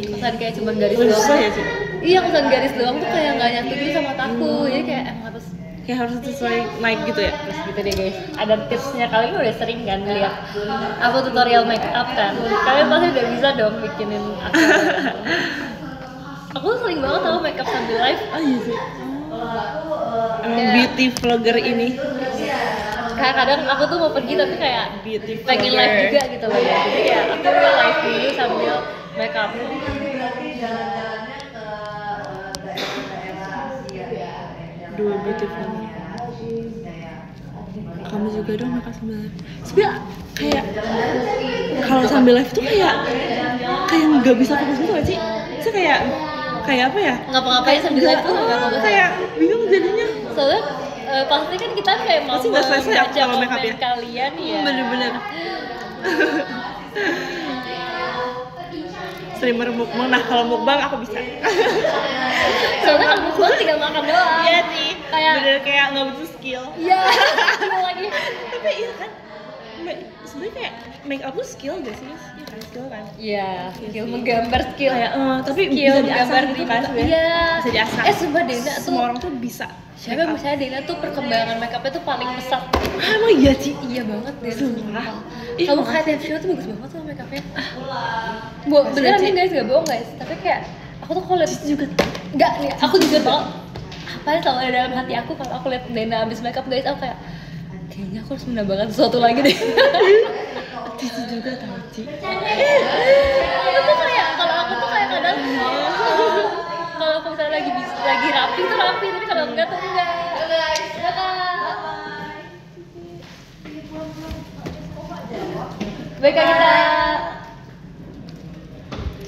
Kesan kayak cuma garis Lebih doang. sesuai ya sih. Iya, kesan garis doang tuh kayak nggak nyatu gitu sama mataku. Jadi kayak emang harus Kayak harus sesuai naik gitu ya. terus gitu deh guys. Ada tipsnya, kalian udah sering kan lihat aku tutorial make up kan. Kalian pasti udah bisa dong bikinin aku. Aku sering banget tau make up sambil live. Oh iya sih. Emang Kayak- beauty vlogger ini. Kadang aku tuh mau pergi tapi kayak Beauty pengen vlogger. live juga gitu loh ya. Jadi ya aku live dulu sambil make up. dua beauty vlogger. Kamu juga dong makan sambil live. Sebenernya kayak kalau sambil live tuh kayak nggak bisa fokus gitu gak sih? Saya kayak apa ya? Ngapa-ngapain sambil live tuh nggak fokus. Kayak bingung jadinya. Soalnya pasti kan kita kayak mau Pasti nggak selesai ya membaca kalau make up komen ya? kalian ya. Bener-bener. Streamer mukbang, nah kalau mukbang aku bisa. Soalnya kalau mukbang tinggal makan doang. Iya sih, Kayak- bener kayak nggak butuh skill. Iya. Iya lagi. Tapi iya kan, sebenarnya kayak make up tuh skill gak sih? Iya kan, skill kan. Iya, skill menggambar skill. Kayak, tapi skill bisa diasah menggambar gitu kan gitu. sebenarnya. Iya. Bisa diasah. Sumpah Dena tuh Semua orang tuh bisa. siapa yang misalnya Dena tuh perkembangan make upnya tuh paling pesat. Ah, emang iya Ci? Iya banget Dena. Sumpah. Ih, Kamu makasih. kayak show tuh bagus banget tuh make upnya. Beneran Ci. nih guys, gak bohong guys. Tapi kayak aku tuh kalau lihat juga enggak nih, aku jujur banget. Apa yang selalu ada dalam hati aku kalau aku lihat Dena abis make up guys, aku kayaknya aku harus menambahkan sesuatu lagi deh. Cici juga tau Ci. Aku tuh kayak kalau aku tuh kayak kadang kalau aku misalnya lagi rapi tuh rapi, tapi kalau enggak tuh enggak. Ya kan? Baiklah kita.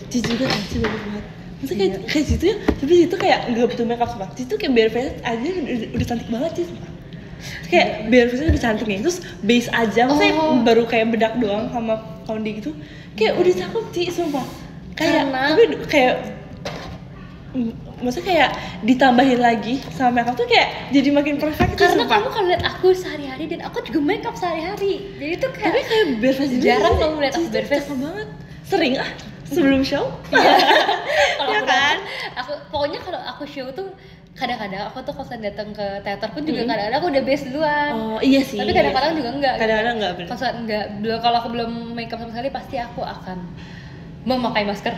Cici juga tau Ci bagus banget. Maksudnya kayak situ ya, tapi situ kayak nggak butuh makeup sumpah. Situ kayak bare face aja udah cantik banget sih sumpah. Kayak bare face udah cantik nih, terus base aja, maksudnya baru kayak bedak doang sama founding gitu, kayak udah cakep Ci sumpah. Kayak Karena- tapi kayak maksudnya kayak ditambahin lagi sama makeup tuh kayak jadi makin perfect gitu Karena sumpah. kamu kalau lihat aku sehari-hari dan aku juga make up sehari-hari, jadi tuh kayak Tapi kayak bare face juga jarang sih, kamu lihat aku Cici bare face. cakep banget. Sering sebelum show. Kalau Iya aku kan? aku pokoknya kalau aku show tuh kadang-kadang aku tuh kalau datang ke teater pun juga kadang-kadang aku udah base duluan. Oh iya sih. Tapi kadang-kadang juga enggak. Kadang-kadang enggak bener. Kalau enggak, kalau aku belum make up sama sekali pasti aku akan memakai masker.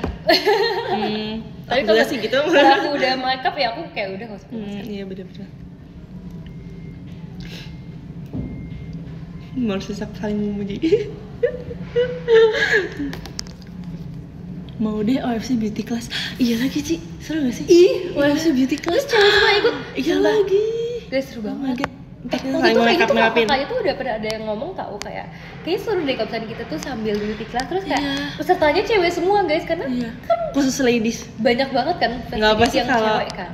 Tapi Aku juga sih gitu. Kalau aku udah make up ya aku kayak udah nggak usah pakai masker. Iya bener-bener. Manusia saling memuji. Mau deh OFC beauty class. Iya lagi Ci, seru gak sih? OFC beauty class. Cewek semua ikut. Iya lagi. Guys seru banget. Kita Waktu saling itu kayak gitu make-up-make-upin. kakaknya tuh udah pernah ada yang ngomong tahu kayak kayaknya suruh deh kalau misalnya kita tuh sambil beauty class terus kayak Iya. pesertanya cewek semua guys karena Iya. Khusus ladies. banyak banget kan Enggak apa festival sih yang kalau cewek kan.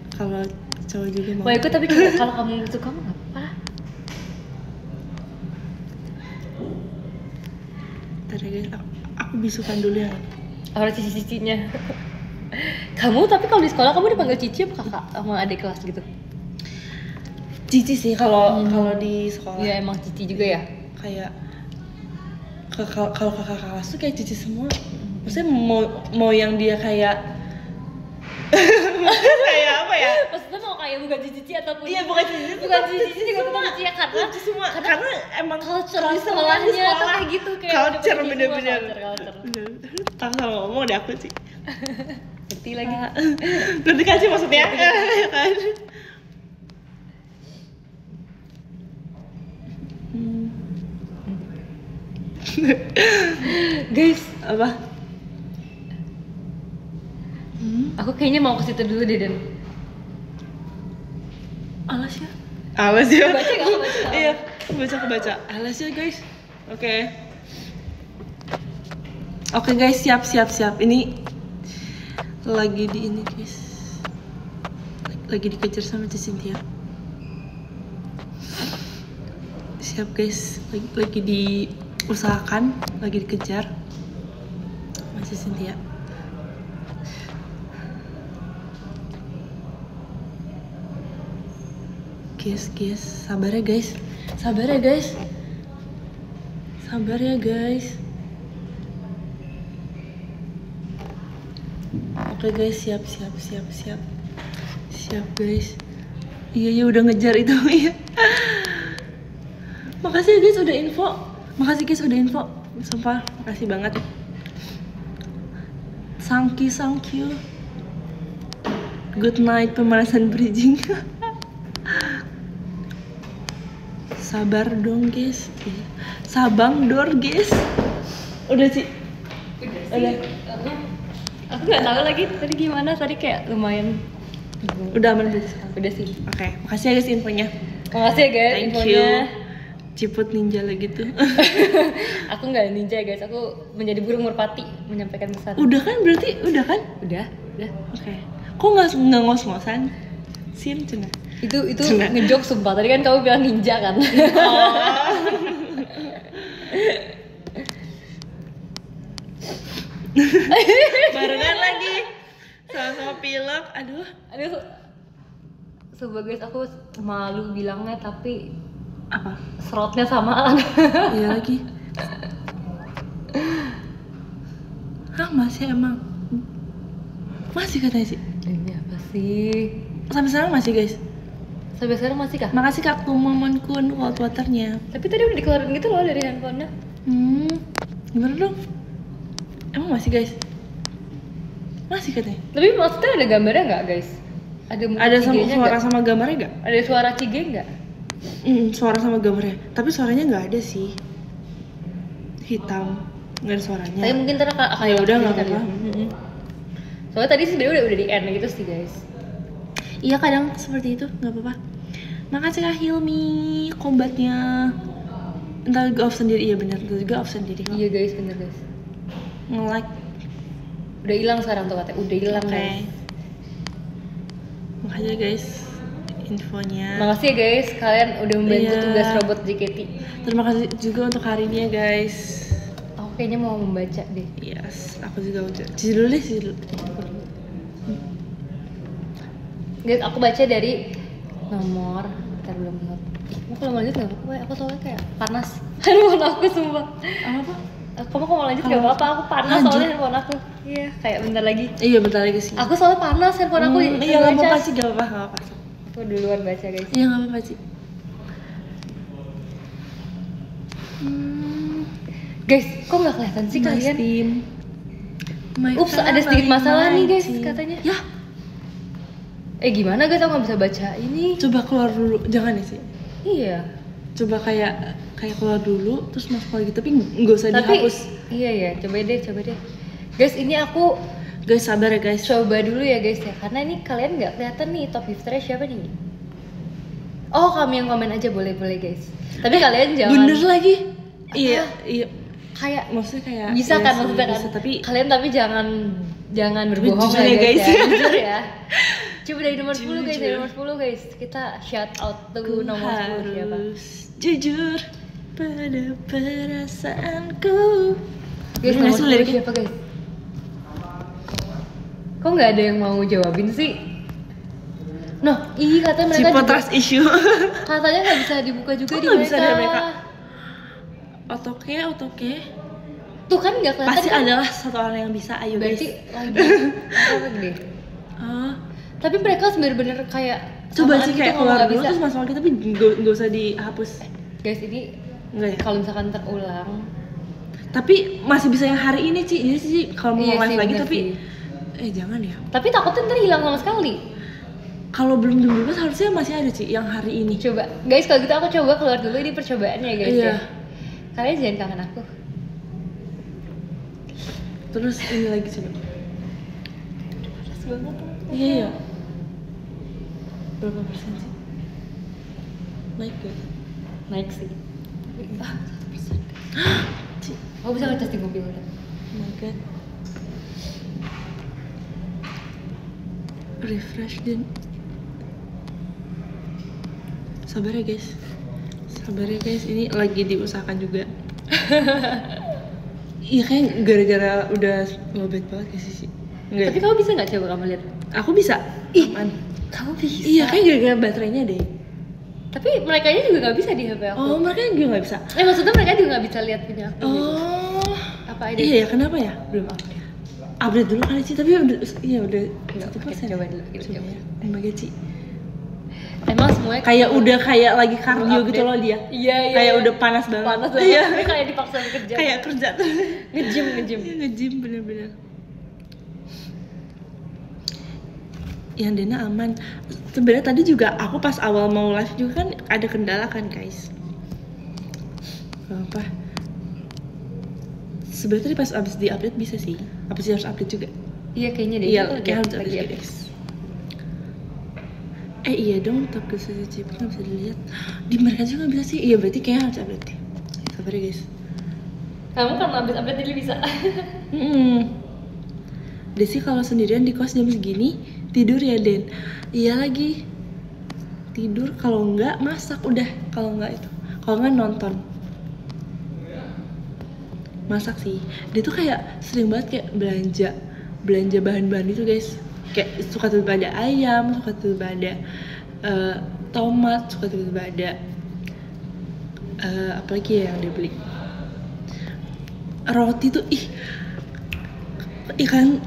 kalau cowok juga mau. Wah ikut tapi coba kalau kamu nggak suka mah nggak apa. Ntar ya guys, aku bisukan dulu ya. Harus cici-cicinya. Kamu tapi kalau di sekolah kamu dipanggil cici apa kakak sama adik kelas gitu? Cici sih kalau di sekolah. Iya emang cici juga ya. Kayak kalau kakak kelas tuh kayak cici semua. Maksudnya mau yang dia kayak kayak apa ya? Maksudnya mau kayak bukan cici ataupun Iya bukan cici, bukan cici juga tetap cici ya karena cici semua. Karena emang culture di sekolah sekolahnya tuh kayak gitu kayak udah culture cici bener-bener. semua, culture. Bener. Tak salah ngomong deh aku sih. Ngerti lagi. Ngerti kan sih maksudnya? Ya kan? Guys, Apa? aku kayaknya mau ke situ dulu deh dan Alas ya? Alas ya? Baca nggak? Baca nggak? Iya, aku baca. Alas ya guys. Oke. Oke guys, siap. Ini lagi di ini guys. Lagi dikejar sama Cynthia. Siap guys, lagi diusahakan, lagi dikejar masih Cynthia. Guys, sabar ya guys. Sabar ya guys. Oke guys, siap guys. Iya udah ngejar itu ya. Makasih guys udah info. Sumpah, makasih banget. Thank you. Good night pemanasan bridging. Sabar dong guys. Sabang dor guys. Udah sih. Udah. Aku nggak tahu lagi tadi gimana, tadi kayak lumayan Udah aman berarti? Udah sih. Oke, makasih ya guys infonya. Makasih ya guys Thank infonya. you. Ciput ninja lagi tuh. Aku nggak ninja guys, aku menjadi burung merpati menyampaikan pesan. Udah kan berarti? Udah kan? Udah. Oke. Kok nggak ngos-ngosan? Sin cina. Itu Cina. ngejok sumpah. Tadi kan kamu bilang ninja kan. Barengan lagi. Sama-sama pilek. Aduh. Sumpah guys, aku malu bilangnya tapi Apa? serotnya samaan. Iya lagi. Hah, masih emang? Masih katanya sih. Ini apa sih? Sampai sekarang masih guys. Sampai sekarang masih kah? Makasih Kak Kumomen Kun waternya. Tapi tadi udah dikeluarin gitu loh dari handphonenya. Gimana dong? Emang masih guys? Masih katanya. Tapi maksudnya ada gambarnya nggak guys? Ada muka Ada sama Cigenya suara nggak? sama gambarnya gak? Ada suara Cige nggak? Suara sama gambarnya. Tapi suaranya nggak ada sih. Hitam, nggak ada suaranya. Tapi mungkin ntar akan Ya udah, nggak kali ya. apa-apa. Soalnya tadi sebenarnya udah di end gitu sih guys. Iya kadang seperti itu, nggak apa-apa. Makasih Kak Hilmi, kombatnya. Entar juga off sendiri, iya benar, juga off sendiri kok. Iya guys, bener guys. Nge-like. Udah hilang sekarang tuh katanya, udah hilang Oke. guys. Makasih guys infonya. Makasih ya guys, kalian udah membantu Iya. tugas robot JKT. Terima kasih juga untuk hari ini ya guys. Aku kayaknya mau membaca deh. Yes, aku juga udah. Cici dulu deh, cici dulu. Guys, aku baca dari nomor, ntar belum ingat. Kamu kalau mau lanjut gak apa-apa, aku soalnya kayak panas. Handphone aku sumpah. Apa? Kamu kalau mau lanjut gak Kalau- apa-apa, aku panas Lanjut. soalnya handphone aku. Iya, kayak bentar lagi. Iya bentar lagi sih. Aku soalnya panas handphone aku. Iya nggak apa-apa sih, nggak apa-apa, nggak apa-apa. Aku duluan baca guys. Iya nggak apa-apa sih. Guys, kok nggak kelihatan sih Nice kalian? team. My Ups, ada sedikit family, masalah nih my guys team. katanya. Ya, Gimana guys, aku nggak bisa baca ini. coba keluar dulu. Jangan ya sih. Iya. Coba kayak keluar dulu, terus masuk lagi. Tapi nggak usah Tapi dihapus. iya ya, coba deh. Guys, ini aku Guys sabar ya guys. coba dulu ya guys ya, karena ini kalian nggak kelihatan nih top 50 siapa nih. Oh, kami yang komen aja boleh guys. Tapi kalian jangan. Bener lagi. Iya, iya. Kayak Maksudnya kayak bisa iya kan sih, maksudnya kan. bisa, tapi Kalian tapi jangan berbohong jujur ya ya, guys. guys. Ya. Jujur ya. Coba dari nomor 10 guys, Jujur. dari nomor 10 guys. Kita shout out ku to nomor 10 siapa? harus jujur pada perasaanku. Guys, Bener nomor sih 10 liriknya? siapa guys? Kok nggak ada yang mau jawabin sih? Noh, katanya mereka Cipo juga, trust issue. katanya nggak bisa dibuka juga Kok di nggak mereka. bisa di mereka? Otoke. Tuh kan nggak kelihatan. Pasti kan? adalah satu orang yang bisa. Ayo Berarti guys. lagi apa deh? Ah, Tapi mereka bener-bener kayak coba samaan sih gitu kayak ngomong keluar nggak dulu bisa. terus masuk lagi, tapi nggak usah dihapus. Guys, ini Enggak ya? kalau misalkan terulang, Tapi masih bisa yang hari ini Ci. Jadi sih kalau mau Iya live sih, lagi bener tapi sih. jangan ya. tapi takutnya ntar hilang sama sekali. Kalau belum jam 12 harusnya masih ada Ci yang hari ini. Coba, guys, kalau gitu aku coba keluar dulu, ini percobaannya ya guys Iya. ya. Kalian jangan kangen aku. Terus ini lagi coba. Panas banget. Iya. Berapa persen sih? Naik gak? Naik sih. Ah, 1%. Ci. Aku bisa ngecas di mobil udah. Oh my god. Refresh din. Sabar ya guys. Ini lagi diusahakan juga. Iya kayak gara-gara udah lowbat banget ya sih. Enggak. Tapi kamu bisa nggak coba kamu lihat? Aku bisa. Ih, Aman. kamu bisa. Iya kayak gara-gara baterainya deh. Tapi mereka juga nggak bisa di HP aku. Oh mereka juga nggak bisa. Maksudnya mereka juga nggak bisa lihat punya aku. Gitu. Oh. Apa ada? Iya ya kenapa ya? Belum update dulu kali sih, tapi udah udah Enggak, 1%. oke, coba dulu, kita Coba coba. ya. Oh my god Ci. Emang semuanya Kayak udah kayak lagi kardio gitu update. loh dia. Iya. Kayak udah panas banget. panas banget. Iya. Dia kayak dipaksa kerja. Kayak kerja tuh. ngejim. Iya, nge-gym bener-bener. Yang Dena aman. Sebenarnya tadi juga aku pas awal mau live juga kan ada kendala kan guys. Apa? Sebenarnya tadi pas abis di update bisa sih. Apa sih harus update juga? Iya kayaknya deh. Iya, Itu kayak harus lagi update juga update. guys. Iya dong, Tokyo City nggak bisa dilihat. Di mereka juga nggak bisa sih. Iya berarti kayaknya harus update deh. Sabar ya guys. Kamu karena abis update jadi bisa. Desi kalau sendirian di kos jam segini tidur ya Den. Iya lagi. Tidur, kalau enggak masak udah. Kalau enggak itu. Kalau enggak nonton. Masak sih. Dia tuh kayak sering banget kayak belanja bahan-bahan itu guys. Kayak suka tiba-tiba ada ayam, suka tiba-tiba ada tomat, suka tiba-tiba ada apalagi ya yang dia beli. Roti tuh ikan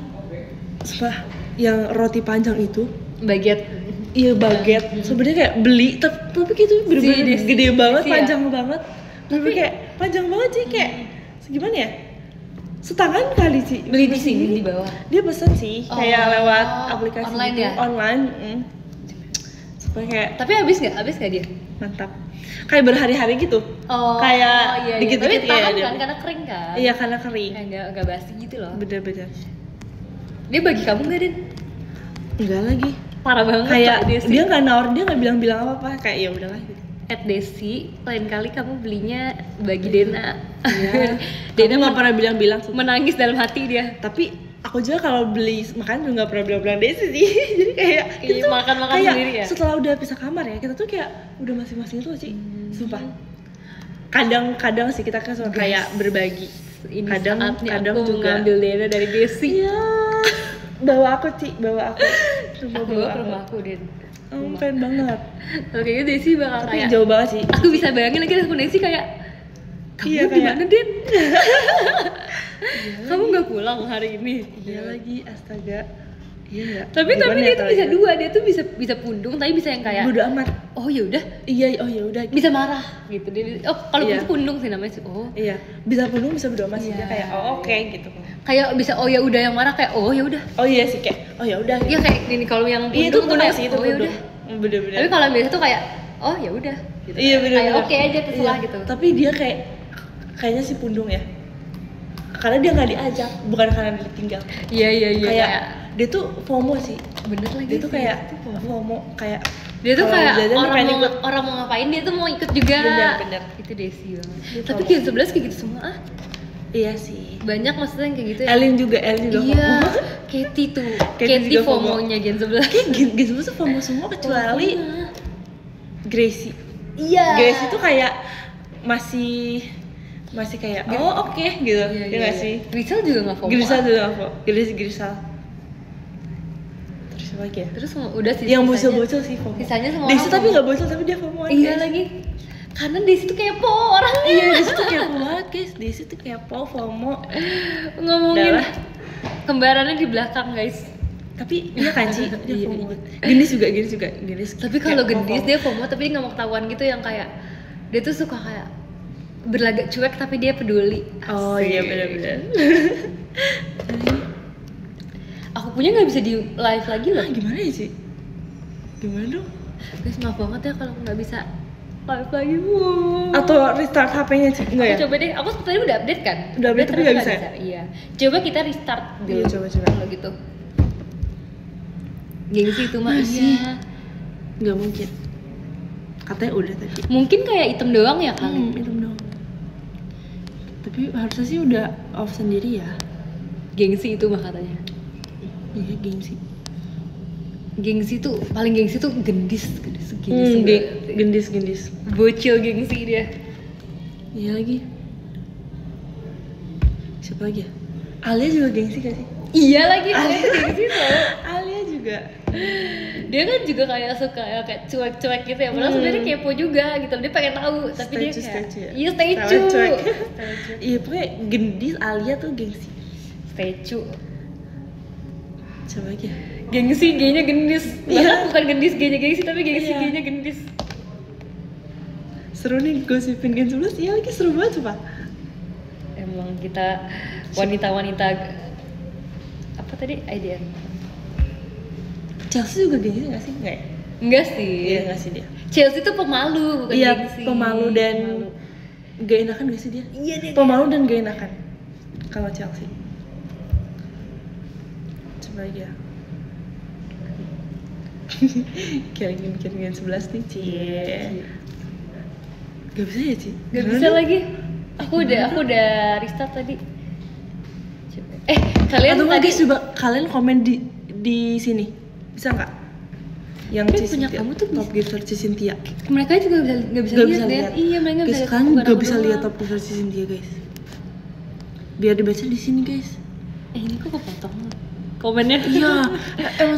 yang roti panjang itu Baget. iya baget. Sebenarnya kayak beli tapi gitu bener-bener gede banget, panjang banget. Tapi kayak panjang banget sih kayak segimana ya? Setangan kali sih. Beli di sini di bawah. Dia pesen sih kayak lewat aplikasi online gitu, ya? online. Supaya kayak Tapi habis nggak dia? mantap. Kayak berhari-hari gitu. Kayak iya. dikit-dikit Tapi tahan dia. kan karena kering kan. Iya karena kering. Kayak nggak basi gitu loh. Bener-bener. Dia bagi kamu nggak Den? Enggak lagi. Parah banget. Kayak Kak Desi. dia nggak nawar, dia nggak bilang-bilang apa-apa. Kayak ya udahlah gitu. Desi, lain kali kamu belinya bagi Dena. Iya. Dena Aku nggak pernah bilang-bilang. menangis dalam hati dia. Tapi aku juga kalau beli makanan juga nggak pernah bilang-bilang Desi sih. Jadi kayak Iya, itu makan-makan kayak sendiri ya? setelah udah pisah kamar ya, kita tuh kayak udah masing-masing tuh sih. Sumpah. Kadang sih kita kan suka kayak berbagi. Ini Kadang aku juga mengambil Dena dari Desi. iya. Bawa aku Sumpah Aku bawa ke rumah aku Den. Keren banget. Kalau kayaknya Desi bakal Tapi kayak jauh banget sih. aku bisa bayangin lagi aku Desi kayak kamu Iya, di kayak- mana Den? Kamu nggak pulang hari ini? Iya lagi, astaga. Iya nggak? Tapi Gimana dia ya tuh kalau bisa gitu? dua, dia tuh bisa pundung tapi bisa yang kayak Bodo amat. oh ya udah, Iya, oh ya udah. bisa marah gitu. Dia kalau Iya. itu pundung sih namanya sih. Oh. Iya, bisa penuh bisa bodo amat sih. Dia Iya. kayak oh oke gitu. Kayak bisa oh ya udah, yang marah kayak oh ya udah. Oh iya sih kayak oh ya udah. Iya kayak gini kalau yang Iya, pundung itu tuh bener kayak sih, itu oh ya bener. udah. Bener-bener. Tapi kalau yang biasa tuh kayak oh ya udah gitu. Iya bener. Kayak oke aja terserah gitu. Tapi dia kayaknya si pundung ya. Karena dia nggak diajak, bukan karena dia ditinggal. Iya Kayak dia tuh FOMO sih. bener lagi. Dia tuh sih. kayak FOMO kayak dia tuh kalau kayak jajan orang pengen mau ikut. orang mau ngapain dia tuh mau ikut juga. Bener. Itu Desi banget. Dia Tapi FOMO. Gen 11 kayak gitu semua ah. Iya sih. Banyak maksudnya yang kayak gitu ya. Elin juga Iya, FOMO. Katy tuh. Katy Katy juga FOMO. FOMO-nya Gen 11. Kayak gitu tuh FOMO semua kecuali Gracie. Iya. Gracie tuh kayak masih kayak oh oke gitu. Iya, Ya nggak sih? Grisel juga nggak FOMO. Grisal ah. dulu apa? Grisal. Terus apa lagi ya? Terus udah sih. Yang sisanya- bocil-bocil sih FOMO. Sisanya semua Desi orang tapi FOMO. nggak bocil tapi dia FOMO. Iya lagi. Karena Desi tuh kepo orangnya. Iya Desi tuh kepo banget guys. Desi tuh kepo FOMO. Ngomongin Udah lah. kembarannya di belakang guys. Tapi iya kan sih dia Iya, FOMO. iya. Gendis juga. Tapi kalau Kayak gendis FOMO. dia FOMO tapi dia nggak mau ketahuan gitu, yang kayak dia tuh suka kayak berlagak cuek tapi dia peduli. Oh Asik. iya benar-benar. Aku punya nggak bisa di live lagi loh. Gimana ya sih? Gimana dong? Guys maaf banget ya kalau nggak bisa live lagi. Wow. Atau restart HP-nya sih? Enggak ya? Coba deh, aku tadi udah update kan? Udah update tapi ternyata nggak bisa Iya. Coba kita restart dulu. Iya, coba. Kalau gitu. Gengsi itu mah Masih. iya. Nggak mungkin. Katanya udah tadi. Mungkin kayak item doang ya kali. Itu dong. Tapi harusnya sih udah off sendiri ya. Gengsi itu mah katanya. Iya gengsi. Gengsi tuh paling gengsi tuh gendis banget. Gendis. Bocil gengsi dia. Iya lagi. Siapa lagi ya? Alia juga gengsi gak sih? Iya lagi, dia tuh gengsi tuh. Alia juga. Dia kan juga kayak suka ya, kayak cuek-cuek gitu ya. Padahal sebenarnya kepo juga gitu. Dia pengen tahu, tapi dia kayak Statue ya? iya stay Sama cu. cuek. Iya pokoknya gendis Alia tuh gengsi. Stay-cu. Siapa lagi ya? Gengsi, G-nya gendis. Iya. Bahkan bukan gendis, G-nya gengsi, tapi gengsi, Iya. G-nya gendis. Seru nih gosipin Gen 11. Iya lagi seru banget coba. Emang kita wanita-wanita apa tadi IDN? Chelsea juga gengsi gak sih? Enggak ya? Enggak sih. Iya gak sih dia? Chelsea tuh pemalu, bukan Iya gengsi. pemalu dan gak enakan gak sih dia? Iya dia. Pemalu dan gak enakan kalau Chelsea. Coba lagi ya. Kayak lagi mikirin 11 nih, Cie. Gak bisa ya, Ci? Gak bisa lagi. Aku udah restart tadi. Kalian atau nggak tadi guys, coba kalian komen di sini. Bisa nggak? Yang Tapi Ci punya Cynthia, kamu tuh top giver Ci Cynthia. mereka juga nggak bisa Gak lihat bisa Dan. lihat. Iya, mereka Guys, bisa lihat kan barang gak bisa doang. lihat top giver Ci Cynthia, guys. Biar dibaca di sini, guys. Ini kok kepotong komennya? Iya,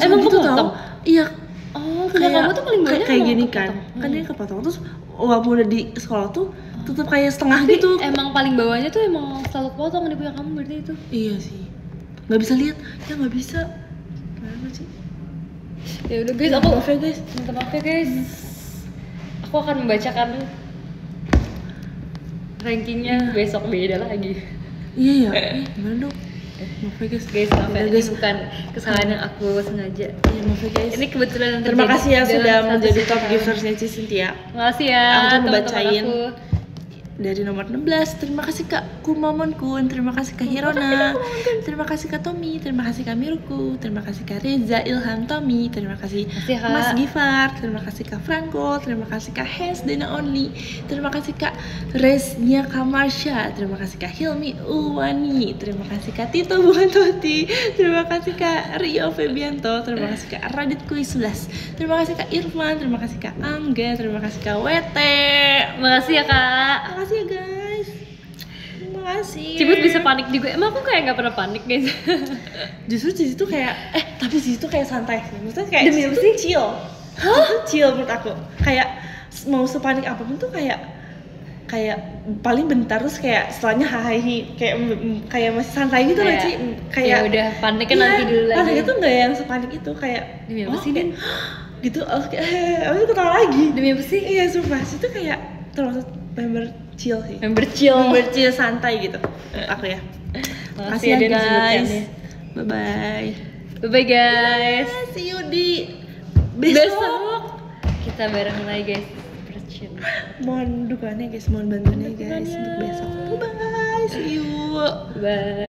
Emang gitu kepotong? tau. Iya, Oh, punya kamu tuh paling banyak kayak emang gini kepotong. kan. Kan dia kepotong terus walaupun udah di sekolah tuh tetap kayak setengah Tapi gitu. emang paling bawahnya tuh emang selalu kepotong di punya kamu berarti itu. Iya sih. Nggak bisa lihat. Ya nggak bisa. Gimana sih? Ya udah guys, aku Maaf ya, guys. minta maaf ya guys. Aku akan membacakan rankingnya besok beda lagi. Iya ya. Gimana dong? Maaf ya, guys. Guys, maaf ya, Udah, ini bukan kesalahan yang aku sengaja. Iya, maaf ya, guys. Ini kebetulan yang Terima terjadi kasih ya dalam sudah satu menjadi sisi top tahun. giversnya Ci Cynthia. Makasih ya Aku tuh teman-teman ngebacain aku. Dari nomor 16, terima kasih Kak Kumamon Kun, terima kasih Kak Hirona, terima kasih Kak Tommy, terima kasih Kak Miruku, terima kasih Kak Reza Ilham Tommy, terima kasih Makasih, Kak. Mas Gifar, terima kasih Kak Franco, terima kasih Kak Hans Dena Only, terima kasih Kak Reznia Kamarsha, terima kasih Kak Hilmi Uwani, terima kasih Kak Tito Bukan Toti, terima kasih Kak Rio Febianto, terima kasih Kak Radit Kuis 11, terima kasih Kak Irfan, terima kasih Kak Angga, terima kasih Kak Wete. Makasih ya kak. Makasih ya guys. Makasih. Cibut bisa panik juga. Emang aku kayak nggak pernah panik guys. Justru Cici tuh kayak tapi Cici tuh kayak santai sih. Maksudnya kayak Demi Cici apa tuh sih? chill. Cici tuh chill menurut aku. Kayak mau sepanik apapun tuh kayak paling bentar terus kayak setelahnya hahaha kayak masih santai gitu loh Ci. Ya udah paniknya nanti dulu lagi. Paniknya tuh nggak yang sepanik itu kayak Demi apa sih, kayak, gitu abis itu ketawa lagi. Demi apa sih? Iya sumpah Cici tuh kayak termasuk member chill sih. Member chill. Member chill santai gitu aku ya. Makasih Makasih ya Dan guys. disebutkannya. Bye bye. Bye bye guys. See you di Besok kita bareng lagi guys. Berchill. Mohon dukungannya guys, mohon bantuannya guys untuk besok. Bye bye. See you. Bye.